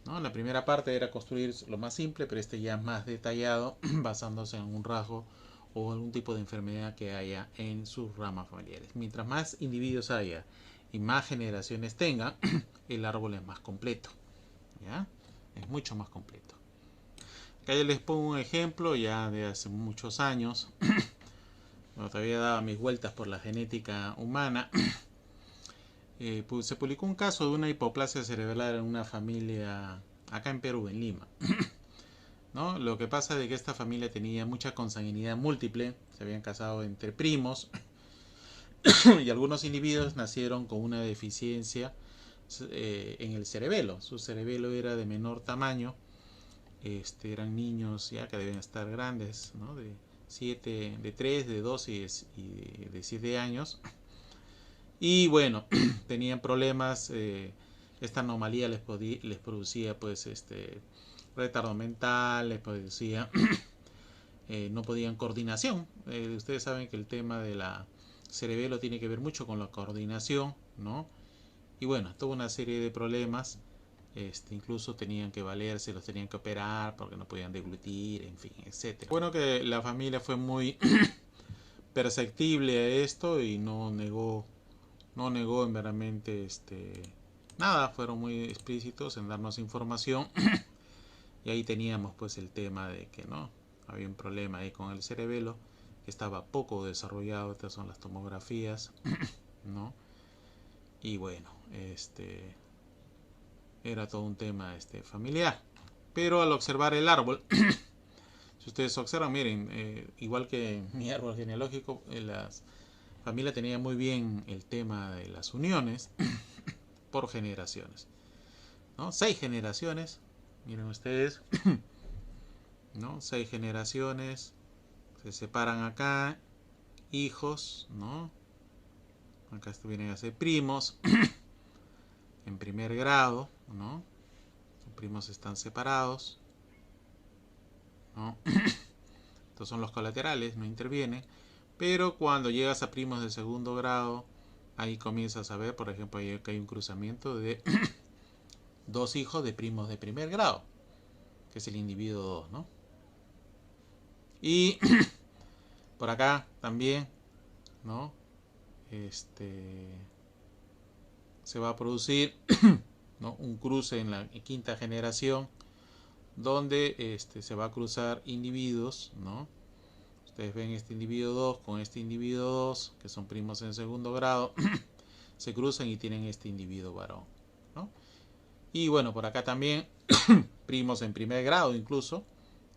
¿No? La primera parte era construir lo más simple, pero ya es más detallado, basándose en un rasgo o algún tipo de enfermedad que haya en sus ramas familiares. Mientras más individuos haya y más generaciones tenga, el árbol es más completo, ¿ya? Es mucho más completo. Acá ya les pongo un ejemplo ya de hace muchos años, cuando todavía daba mis vueltas por la genética humana. Pues se publicó un caso de una hipoplasia cerebral en una familia acá en Perú, en Lima. ¿No? Lo que pasa es que esta familia tenía mucha consanguinidad múltiple, se habían casado entre primos y algunos individuos nacieron con una deficiencia en el cerebelo. Su cerebelo era de menor tamaño, eran niños ya que deben estar grandes, ¿no? de 3, de 2 y de 7 años. Y bueno, tenían problemas, esta anomalía les producía pues retardo mental, les producía no podían coordinación. Ustedes saben que el tema de la cerebelo tiene que ver mucho con la coordinación, ¿no? Y bueno, toda una serie de problemas, incluso tenían que valerse, los tenían que operar porque no podían deglutir, en fin, etcétera. Bueno, que la familia fue muy perceptible a esto y no negó en veramente nada, fueron muy explícitos en darnos información. Y ahí teníamos pues el tema de que no había un problema ahí con el cerebelo que estaba poco desarrollado. Estas son las tomografías, ¿no? Y bueno, era todo un tema familiar. Pero al observar el árbol, si ustedes observan, miren, igual que mi árbol genealógico, la familia tenía muy bien el tema de las uniones por generaciones, ¿no? 6 generaciones, miren ustedes, ¿no? 6 generaciones, se separan acá, hijos, ¿no? Acá vienen a ser primos, en primer grado, ¿no? Los primos están separados, ¿no? Estos son los colaterales, no intervienen. Pero cuando llegas a primos de segundo grado, ahí comienzas a ver, por ejemplo, ahí hay un cruzamiento de 2 hijos de primos de primer grado, que es el individuo 2, ¿no? Y por acá también, ¿no? se va a producir ¿no? un cruce en la quinta generación, donde se va a cruzar individuos, ¿no? Ustedes ven este individuo 2 con este individuo 2, que son primos en segundo grado, se cruzan y tienen este individuo varón, ¿no? Y bueno, por acá también, primos en primer grado incluso,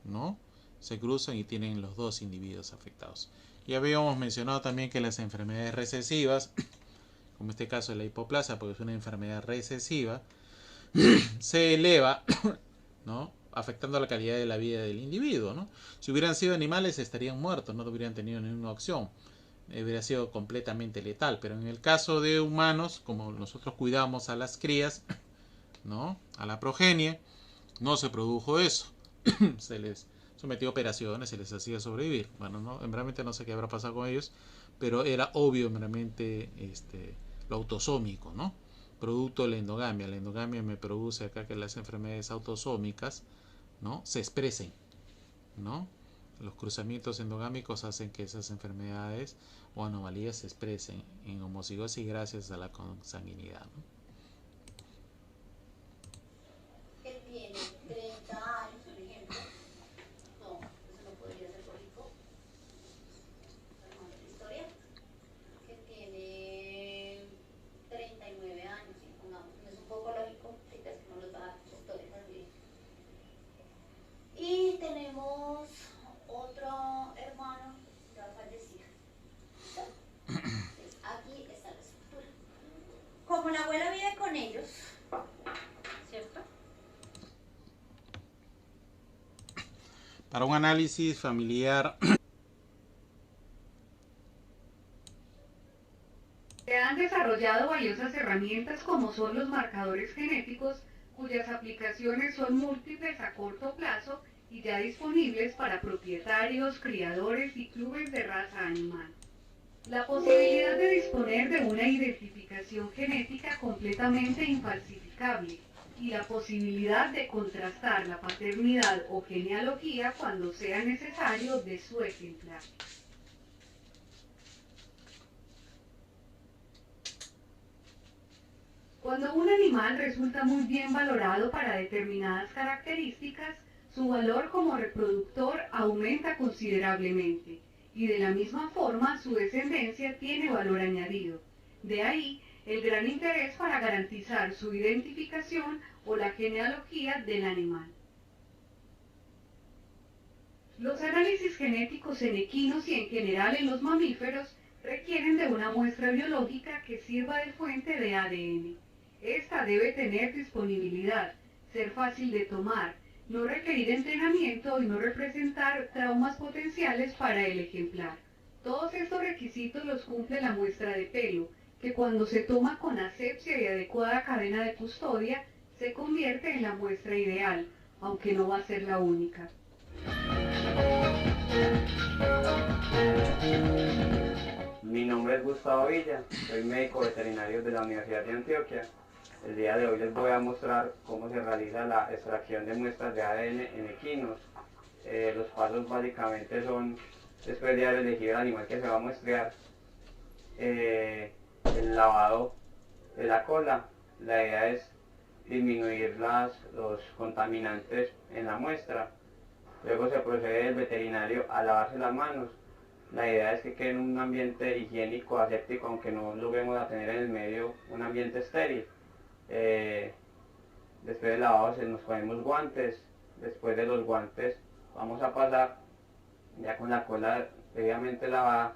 ¿no? Se cruzan y tienen los dos individuos afectados. Ya habíamos mencionado también que las enfermedades recesivas, como este caso de la hipoplasia, porque es una enfermedad recesiva, se eleva, ¿no? Afectando la calidad de la vida del individuo, ¿no? Si hubieran sido animales estarían muertos, no hubieran tenido ninguna opción, hubiera sido completamente letal. Pero en el caso de humanos, como nosotros cuidamos a las crías, ¿no? A la progenie, no se produjo eso. Se les sometió a operaciones, se les hacía sobrevivir. Bueno, no, realmente no sé qué habrá pasado con ellos, pero era obvio meramente lo autosómico, ¿no? Producto de la endogamia. La endogamia me produce acá que las enfermedades autosómicas, ¿no? Se expresen, ¿no? Los cruzamientos endogámicos hacen que esas enfermedades o anomalías se expresen en homocigosis gracias a la consanguinidad, ¿no? Que tiene 30 años, por ejemplo. No, eso no podría ser lógico. Armando la historia. Que tiene 39 años, y pongamos, no es un poco lógico, chicas, que no nos va a dar historia también. Y tenemos otro hermano ya fallecido. Entonces, aquí está la estructura. Como la abuela vive con ellos, ¿cierto? Para un análisis familiar. Se han desarrollado valiosas herramientas como son los marcadores genéticos, cuyas aplicaciones son múltiples a corto plazo y ya disponibles para propietarios, criadores y clubes de raza animal. La posibilidad de disponer de una identificación genética completamente infalsificable y la posibilidad de contrastar la paternidad o genealogía cuando sea necesario de su ejemplar. Cuando un animal resulta muy bien valorado para determinadas características, su valor como reproductor aumenta considerablemente y de la misma forma su descendencia tiene valor añadido. De ahí el gran interés para garantizar su identificación o la genealogía del animal. Los análisis genéticos en equinos y en general en los mamíferos requieren de una muestra biológica que sirva de fuente de ADN. Esta debe tener disponibilidad, ser fácil de tomar, no requerir entrenamiento y no representar traumas potenciales para el ejemplar. Todos estos requisitos los cumple la muestra de pelo, que cuando se toma con asepsia y adecuada cadena de custodia, se convierte en la muestra ideal, aunque no va a ser la única. Mi nombre es Gustavo Villa, soy médico veterinario de la Universidad de Antioquia. El día de hoy les voy a mostrar cómo se realiza la extracción de muestras de ADN en equinos. Los pasos básicamente son, después de haber elegido el animal que se va a muestrear, el lavado de la cola. La idea es disminuir los contaminantes en la muestra. Luego se procede el veterinario a lavarse las manos. La idea es que quede en un ambiente higiénico, aséptico, aunque no logremos a tener en el medio un ambiente estéril. Después del lavado nos ponemos guantes. Después de los guantes vamos a pasar, ya con la cola previamente lavada,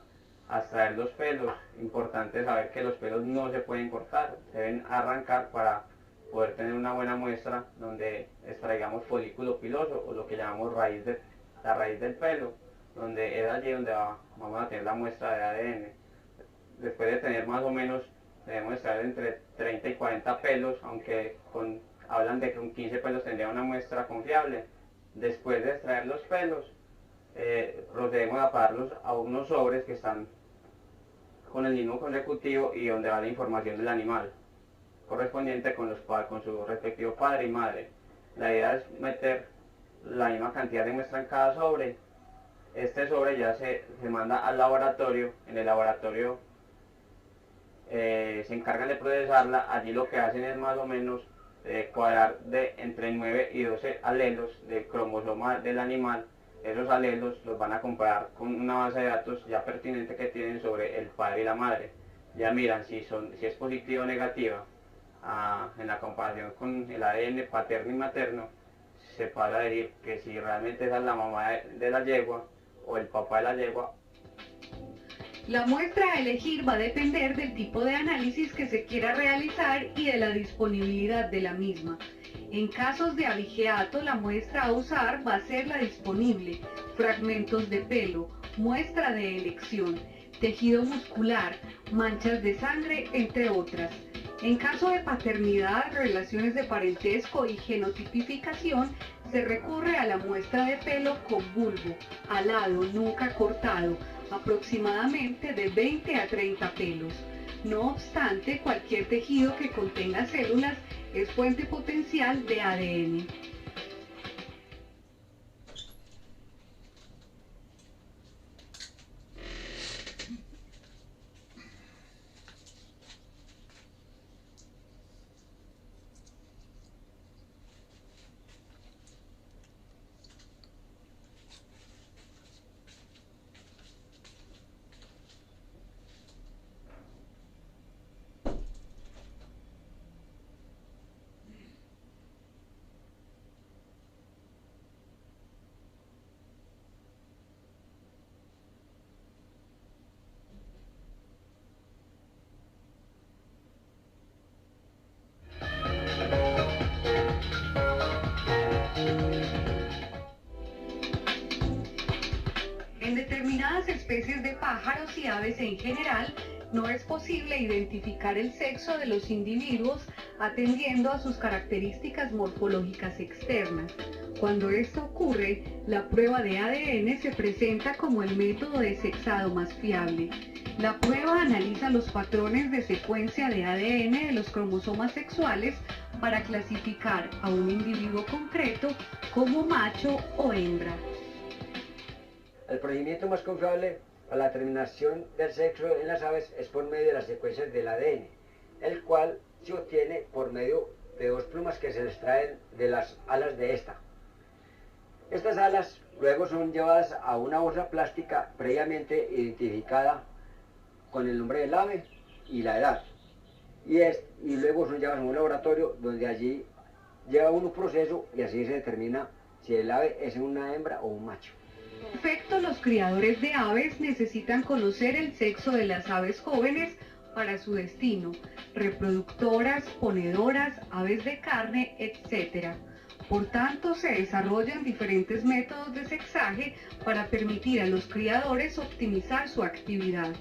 a extraer los pelos. Importante saber que los pelos no se pueden cortar, se deben arrancar para poder tener una buena muestra donde extraigamos folículo piloso, o lo que llamamos la raíz del pelo, donde es allí donde vamos a tener la muestra de ADN. Después de tener más o menos, debemos extraer entre 30 y 40 pelos, aunque hablan de que con 15 pelos tendría una muestra confiable. Después de extraer los pelos, procedemos a pararlos a unos sobres que están con el mismo consecutivo y donde va la información del animal, correspondiente con su respectivo padre y madre. La idea es meter la misma cantidad de muestra en cada sobre. Este sobre ya se manda al laboratorio. En el laboratorio se encargan de procesarla. Allí lo que hacen es más o menos cuadrar de entre 9 y 12 alelos del cromosoma del animal. Esos alelos los van a comparar con una base de datos ya pertinente que tienen sobre el padre y la madre. Ya miran si es positiva o negativa. En la comparación con el ADN paterno y materno, se pasa a decir que si realmente esa es la mamá de la yegua o el papá de la yegua. La muestra a elegir va a depender del tipo de análisis que se quiera realizar y de la disponibilidad de la misma. En casos de abigeato, la muestra a usar va a ser la disponible: fragmentos de pelo, muestra de elección, tejido muscular, manchas de sangre, entre otras. En caso de paternidad, relaciones de parentesco y genotipificación, se recurre a la muestra de pelo con bulbo, alado, nunca cortado, aproximadamente de 20 a 30 pelos. No obstante, cualquier tejido que contenga células es fuente potencial de ADN. En determinadas especies de pájaros y aves en general, no es posible identificar el sexo de los individuos atendiendo a sus características morfológicas externas. Cuando esto ocurre, la prueba de ADN se presenta como el método de sexado más fiable. La prueba analiza los patrones de secuencia de ADN de los cromosomas sexuales para clasificar a un individuo concreto como macho o hembra. El procedimiento más confiable para la determinación del sexo en las aves es por medio de las secuencias del ADN, el cual se obtiene por medio de dos plumas que se extraen de las alas de esta. Estas alas luego son llevadas a una bolsa plástica previamente identificada con el nombre del ave y la edad, y luego son llevadas a un laboratorio donde allí lleva un proceso y así se determina si el ave es una hembra o un macho. En efecto, los criadores de aves necesitan conocer el sexo de las aves jóvenes para su destino: reproductoras, ponedoras, aves de carne, etc. Por tanto, se desarrollan diferentes métodos de sexaje para permitir a los criadores optimizar su actividad.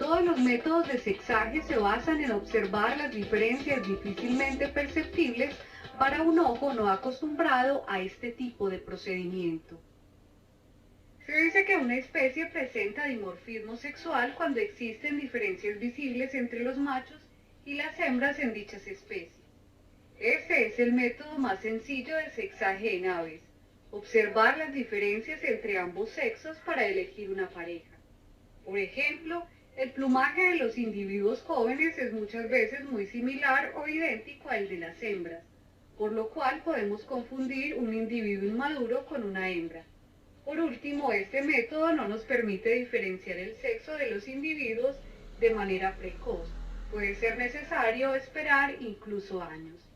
Todos los métodos de sexaje se basan en observar las diferencias difícilmente perceptibles para un ojo no acostumbrado a este tipo de procedimiento. Se dice que una especie presenta dimorfismo sexual cuando existen diferencias visibles entre los machos y las hembras en dichas especies. Este es el método más sencillo de sexaje en aves: observar las diferencias entre ambos sexos para elegir una pareja. Por ejemplo, el plumaje de los individuos jóvenes es muchas veces muy similar o idéntico al de las hembras, por lo cual podemos confundir un individuo inmaduro con una hembra. Por último, este método no nos permite diferenciar el sexo de los individuos de manera precoz. Puede ser necesario esperar incluso años.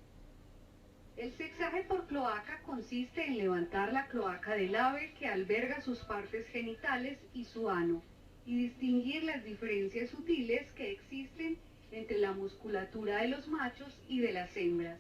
El sexaje por cloaca consiste en levantar la cloaca del ave que alberga sus partes genitales y su ano, y distinguir las diferencias sutiles que existen entre la musculatura de los machos y de las hembras.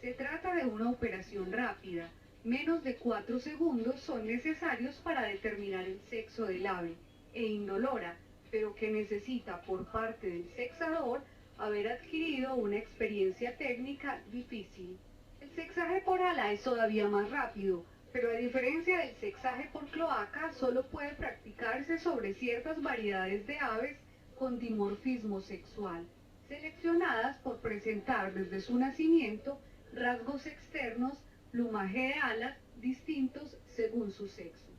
Se trata de una operación rápida. Menos de 4 segundos son necesarios para determinar el sexo del ave, e indolora, pero que necesita por parte del sexador haber adquirido una experiencia técnica difícil. El sexaje por ala es todavía más rápido, pero a diferencia del sexaje por cloaca, solo puede practicarse sobre ciertas variedades de aves con dimorfismo sexual, seleccionadas por presentar desde su nacimiento rasgos externos, plumaje de alas distintos según su sexo.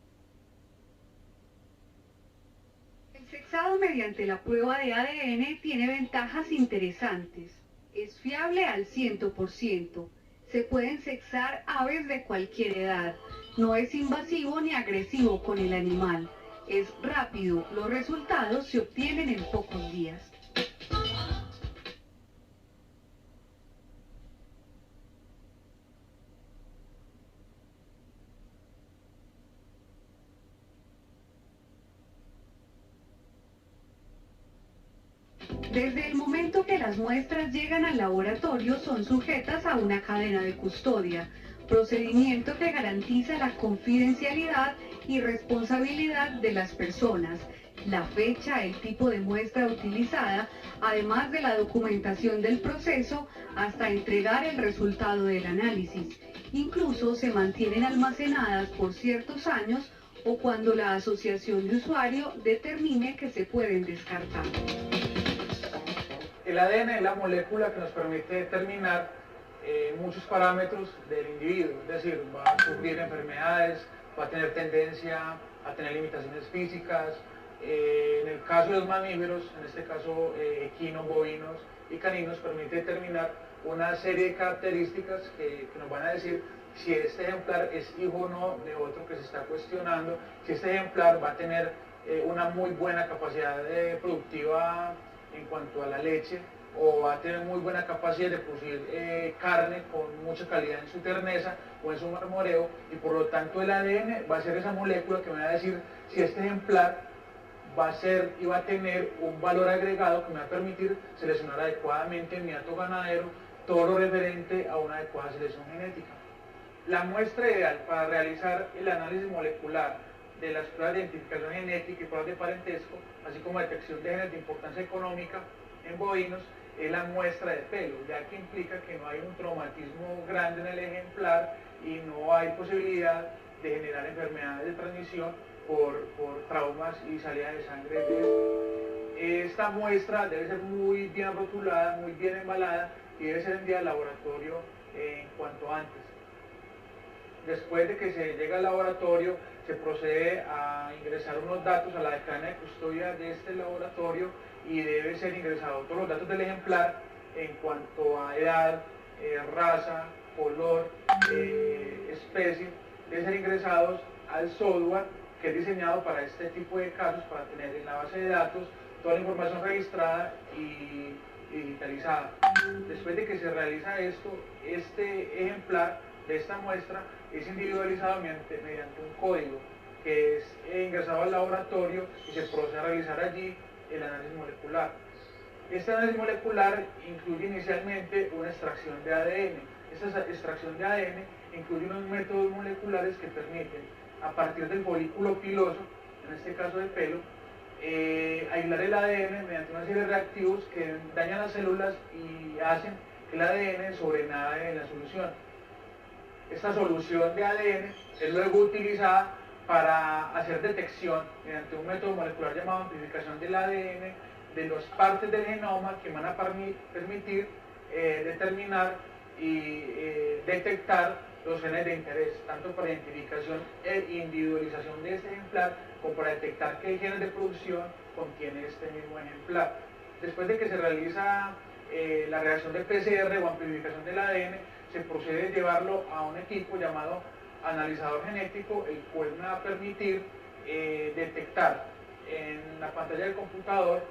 El sexado mediante la prueba de ADN tiene ventajas interesantes. Es fiable al 100%. Se pueden sexar aves de cualquier edad. No es invasivo ni agresivo con el animal. Es rápido. Los resultados se obtienen en pocos días. Desde el momento que las muestras llegan al laboratorio son sujetas a una cadena de custodia, procedimiento que garantiza la confidencialidad y responsabilidad de las personas, la fecha, el tipo de muestra utilizada, además de la documentación del proceso hasta entregar el resultado del análisis. Incluso se mantienen almacenadas por ciertos años o cuando la asociación de usuario determine que se pueden descartar. El ADN es la molécula que nos permite determinar muchos parámetros del individuo, es decir, va a sufrir enfermedades, va a tener tendencia a tener limitaciones físicas. En el caso de los mamíferos, en este caso equinos, bovinos y caninos, permite determinar una serie de características que nos van a decir si este ejemplar es hijo o no de otro que se está cuestionando, si este ejemplar va a tener una muy buena capacidad productiva en cuanto a la leche, o va a tener muy buena capacidad de producir carne con mucha calidad en su terneza o en su marmoreo, y por lo tanto el ADN va a ser esa molécula que me va a decir si este ejemplar va a ser y va a tener un valor agregado que me va a permitir seleccionar adecuadamente en mi hato ganadero todo lo referente a una adecuada selección genética. La muestra ideal para realizar el análisis molecular de las pruebas de identificación genética y pruebas de parentesco, así como detección de genes de importancia económica en bovinos, es la muestra de pelo, ya que implica que no hay un traumatismo grande en el ejemplar y no hay posibilidad de generar enfermedades de transmisión por traumas y salida de sangre de él. Esta muestra debe ser muy bien rotulada, muy bien embalada y debe ser enviada al laboratorio en cuanto antes. Después de que se llega al laboratorio, se procede a ingresar unos datos a la cadena de custodia de este laboratorio y debe ser ingresado todos los datos del ejemplar en cuanto a edad, raza, color, especie, deben ser ingresados al software que es diseñado para este tipo de casos, para tener en la base de datos toda la información registrada y digitalizada. Después de que se realiza esto, este ejemplar de esta muestra es individualizado mediante un código que es ingresado al laboratorio y se procede a realizar allí el análisis molecular. Este análisis molecular incluye inicialmente una extracción de ADN. Esta extracción de ADN incluye unos métodos moleculares que permiten, a partir del folículo piloso, en este caso de pelo, aislar el ADN mediante una serie de reactivos que dañan las células y hacen que el ADN sobrenade en la solución. Esta solución de ADN es luego utilizada para hacer detección mediante un método molecular llamado amplificación del ADN de las partes del genoma que van a permitir determinar y detectar los genes de interés, tanto para identificación e individualización de este ejemplar, como para detectar qué genes de producción contiene este mismo ejemplar. Después de que se realiza la reacción de PCR o amplificación del ADN, se procede a llevarlo a un equipo llamado analizador genético, el cual me va a permitir detectar en la pantalla del computador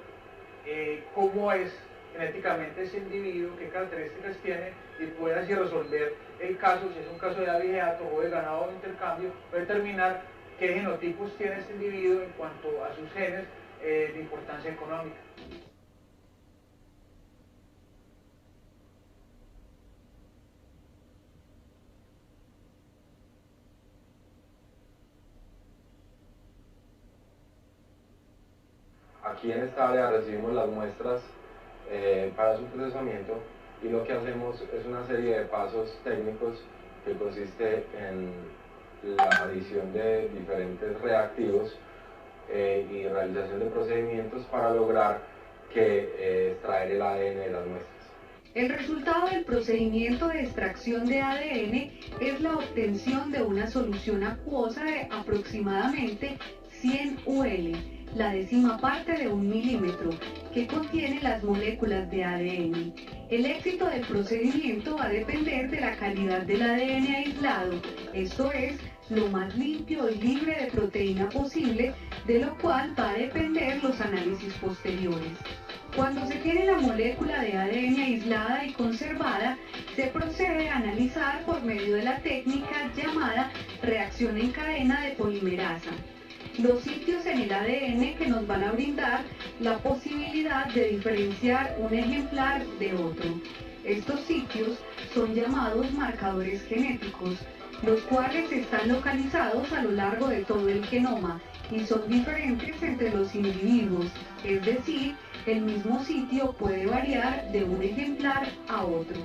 cómo es genéticamente ese individuo, qué características tiene, y puede así resolver el caso, si es un caso de abigeato o de ganado de intercambio, puede determinar qué genotipos tiene este individuo en cuanto a sus genes de importancia económica. Aquí en esta área recibimos las muestras para su procesamiento y lo que hacemos es una serie de pasos técnicos que consiste en la adición de diferentes reactivos y realización de procedimientos para lograr extraer el ADN de las muestras. El resultado del procedimiento de extracción de ADN es la obtención de una solución acuosa de aproximadamente 100 UL, la décima parte de 1 milímetro, que contiene las moléculas de ADN. El éxito del procedimiento va a depender de la calidad del ADN aislado, esto es, lo más limpio y libre de proteína posible, de lo cual va a depender los análisis posteriores. Cuando se tiene la molécula de ADN aislada y conservada, se procede a analizar por medio de la técnica llamada reacción en cadena de polimerasa. Los sitios en el ADN que nos van a brindar la posibilidad de diferenciar un ejemplar de otro. Estos sitios son llamados marcadores genéticos, los cuales están localizados a lo largo de todo el genoma y son diferentes entre los individuos, es decir, el mismo sitio puede variar de un ejemplar a otro.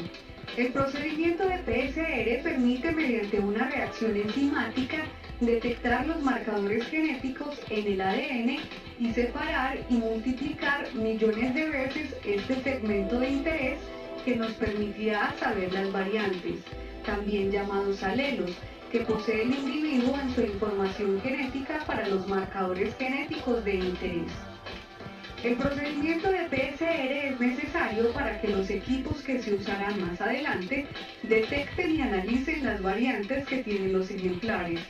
El procedimiento de PCR permite mediante una reacción enzimática detectar los marcadores genéticos en el ADN y separar y multiplicar millones de veces este segmento de interés que nos permitirá saber las variantes, también llamados alelos, que posee el individuo en su información genética para los marcadores genéticos de interés. El procedimiento de PCR es necesario para que los equipos que se usarán más adelante detecten y analicen las variantes que tienen los ejemplares.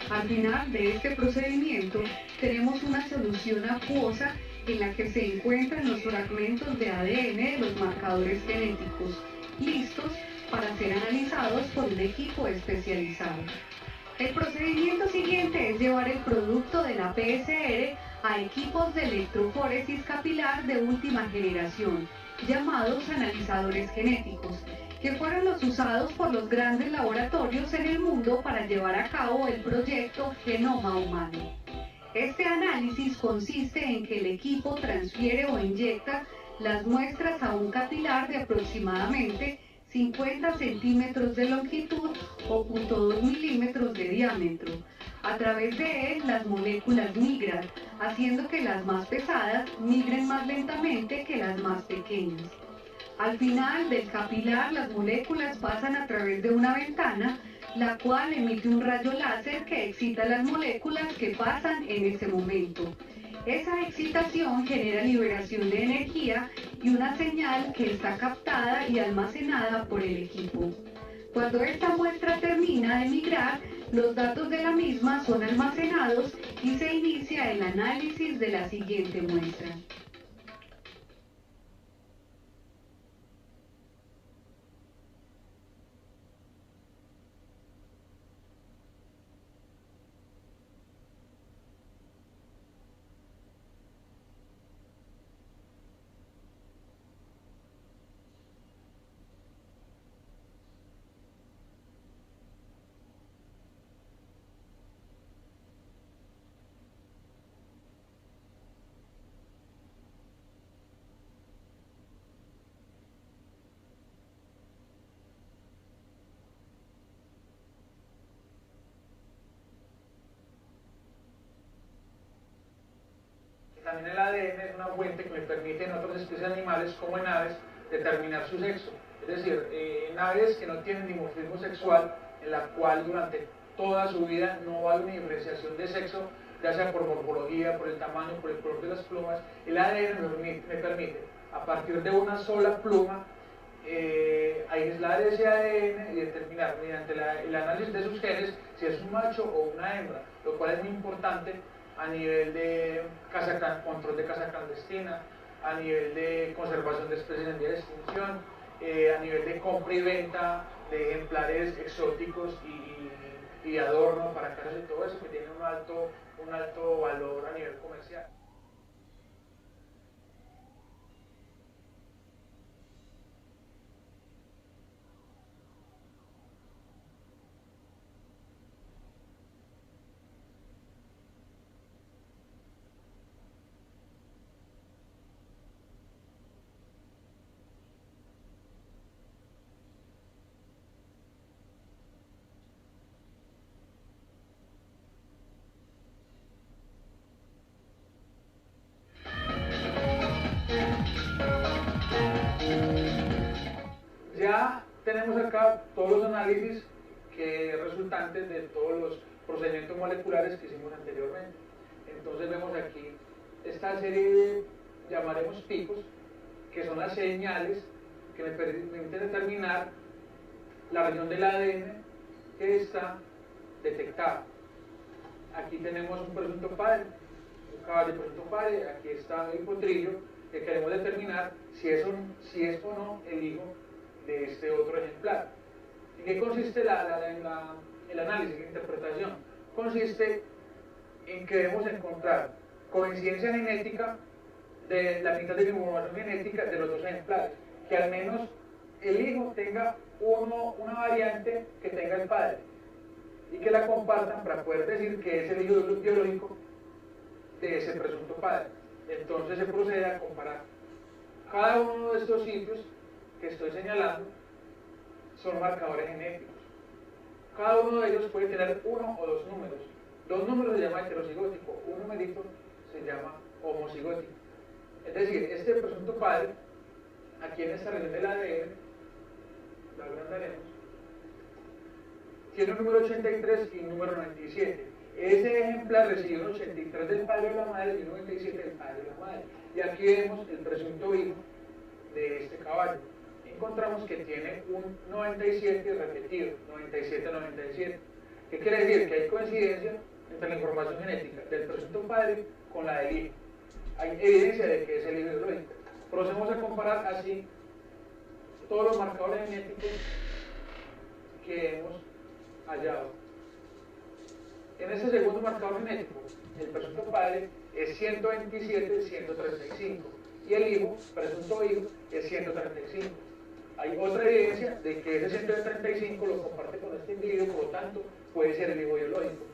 Al final de este procedimiento tenemos una solución acuosa en la que se encuentran los fragmentos de ADN de los marcadores genéticos, listos para ser analizados por un equipo especializado. El procedimiento siguiente es llevar el producto de la PCR a equipos de electroforesis capilar de última generación, llamados analizadores genéticos, que fueron los usados por los grandes laboratorios en el mundo para llevar a cabo el proyecto Genoma Humano. Este análisis consiste en que el equipo transfiere o inyecta las muestras a un capilar de aproximadamente 50 centímetros de longitud o 0.2 milímetros de diámetro. A través de él las moléculas migran, haciendo que las más pesadas migren más lentamente que las más pequeñas. Al final del capilar las moléculas pasan a través de una ventana, la cual emite un rayo láser que excita las moléculas que pasan en ese momento. Esa excitación genera liberación de energía y una señal que está captada y almacenada por el equipo. Cuando esta muestra termina de migrar, los datos de la misma son almacenados y se inicia el análisis de la siguiente muestra. También el ADN es una fuente que me permite en otras especies animales, como en aves, determinar su sexo. Es decir, en aves que no tienen dimorfismo sexual, en la cual durante toda su vida no va a haber una diferenciación de sexo, ya sea por morfología, por el tamaño, por el color de las plumas, el ADN me permite, a partir de una sola pluma, aislar ese ADN y determinar mediante el análisis de sus genes si es un macho o una hembra, lo cual es muy importante a nivel de control de caza clandestina, a nivel de conservación de especies en vía de extinción, a nivel de compra y venta de ejemplares exóticos y adorno para casas y todo eso, que tiene un alto valor a nivel comercial. Ya tenemos acá todos los análisis resultantes de todos los procedimientos moleculares que hicimos anteriormente. Entonces, esta serie de, llamaremos picos, que son las señales que me permiten determinar la región del ADN que está detectada. Aquí tenemos un presunto padre, un caballo presunto padre, aquí está el potrillo, que queremos determinar si es o no el hijo de este otro ejemplar. ¿En qué consiste el análisis, la interpretación? Consiste en que debemos encontrar coincidencia genética de la mitad de la información genética de los dos ejemplares, que al menos el hijo tenga una variante que tenga el padre y que la compartan para poder decir que es el hijo biológico de ese presunto padre. Entonces se procede a comparar. Cada uno de estos sitios que estoy señalando son marcadores genéticos. Cada uno de ellos puede tener uno o dos números. Dos números se llama heterocigótico, un numerito se llama homocigótico. Es decir, este presunto padre, aquí en esta región del ADN, la agrandaremos, tiene un número 83 y un número 97. Ese ejemplar recibe un 83 del padre o la madre y un 97 del padre o la madre. Y aquí vemos el presunto hijo de este caballo. Encontramos que tiene un 97 repetido, 97-97. ¿Qué quiere decir? Que hay coincidencia entre la información genética del presunto padre con la del hijo. Hay evidencia de que es el hijo biológico. Procedemos a comparar así todos los marcadores genéticos que hemos hallado. En este segundo marcador genético, el presunto padre es 127-135 y el hijo, presunto hijo, es 135. Hay otra evidencia de que ese 135 lo comparte con este individuo, por lo tanto puede ser el hijo biológico.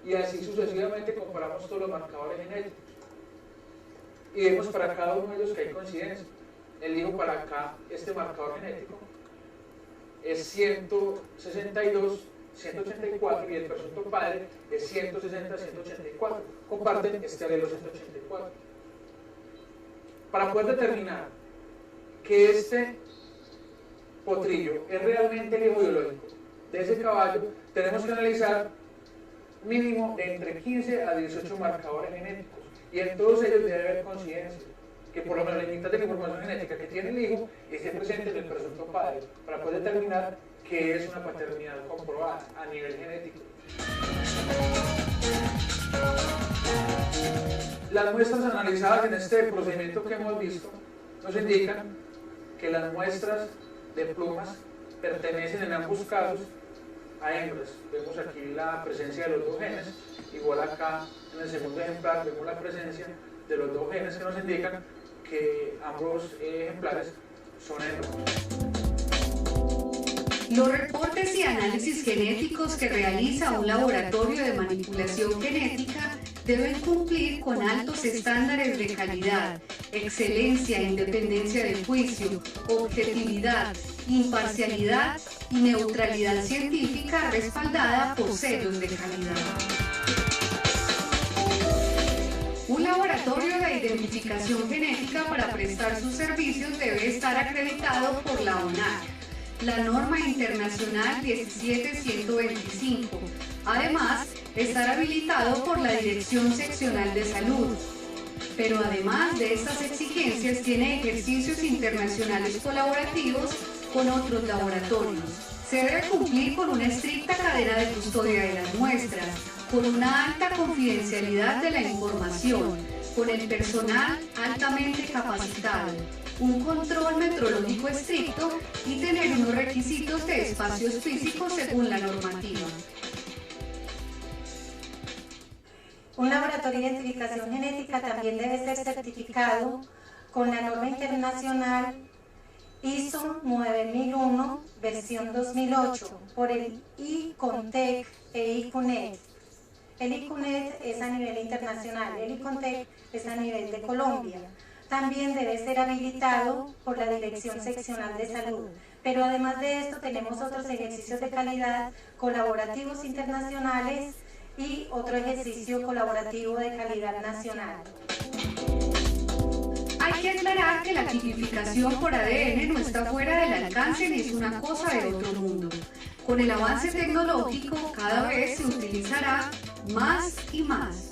Y así sucesivamente comparamos todos los marcadores genéticos. Y vemos para cada uno de ellos que hay coincidencia. El hijo para acá, este marcador genético, es 162, 184 y el presunto padre es 160, 184. Comparten este alelo 184. Para poder determinar que este potrillo es realmente el hijo biológico de ese caballo, tenemos que analizar mínimo de entre 15 a 18 marcadores genéticos y en todos ellos debe haber coincidencia, que por lo menos la mitad de la información genética que tiene el hijo esté presente en el presunto padre, para poder determinar que es una paternidad comprobada a nivel genético. Las muestras analizadas en este procedimiento que hemos visto nos indican que las muestras de plumas pertenecen en ambos casos a hembras. Vemos aquí la presencia de los dos genes, igual acá en el segundo ejemplar vemos la presencia de los dos genes que nos indican que ambos ejemplares son hembras. Los reportes y análisis genéticos que realiza un laboratorio de manipulación genética deben cumplir con altos estándares de calidad, excelencia, independencia de juicio, objetividad, imparcialidad y neutralidad científica respaldada por sellos de calidad. Un laboratorio de identificación genética para prestar sus servicios debe estar acreditado por la ONAC, la norma internacional 17125. Además, estar habilitado por la Dirección Seccional de Salud. Pero además de estas exigencias, tiene ejercicios internacionales colaborativos con otros laboratorios. Se debe cumplir con una estricta cadena de custodia de las muestras, con una alta confidencialidad de la información, con el personal altamente capacitado, un control metrológico estricto y tener unos requisitos de espacios físicos según la normativa. Un laboratorio de identificación genética también debe ser certificado con la norma internacional ISO 9001, versión 2008, por el ICONTEC e ICUNET. El ICUNET es a nivel internacional, el ICONTEC es a nivel de Colombia. También debe ser habilitado por la Dirección Seccional de Salud. Pero además de esto tenemos otros ejercicios de calidad colaborativos internacionales y otro ejercicio colaborativo de calidad nacional. Hay que aclarar que la tipificación por ADN no está fuera del alcance ni es una cosa de otro mundo. Con el avance tecnológico cada vez se utilizará más y más.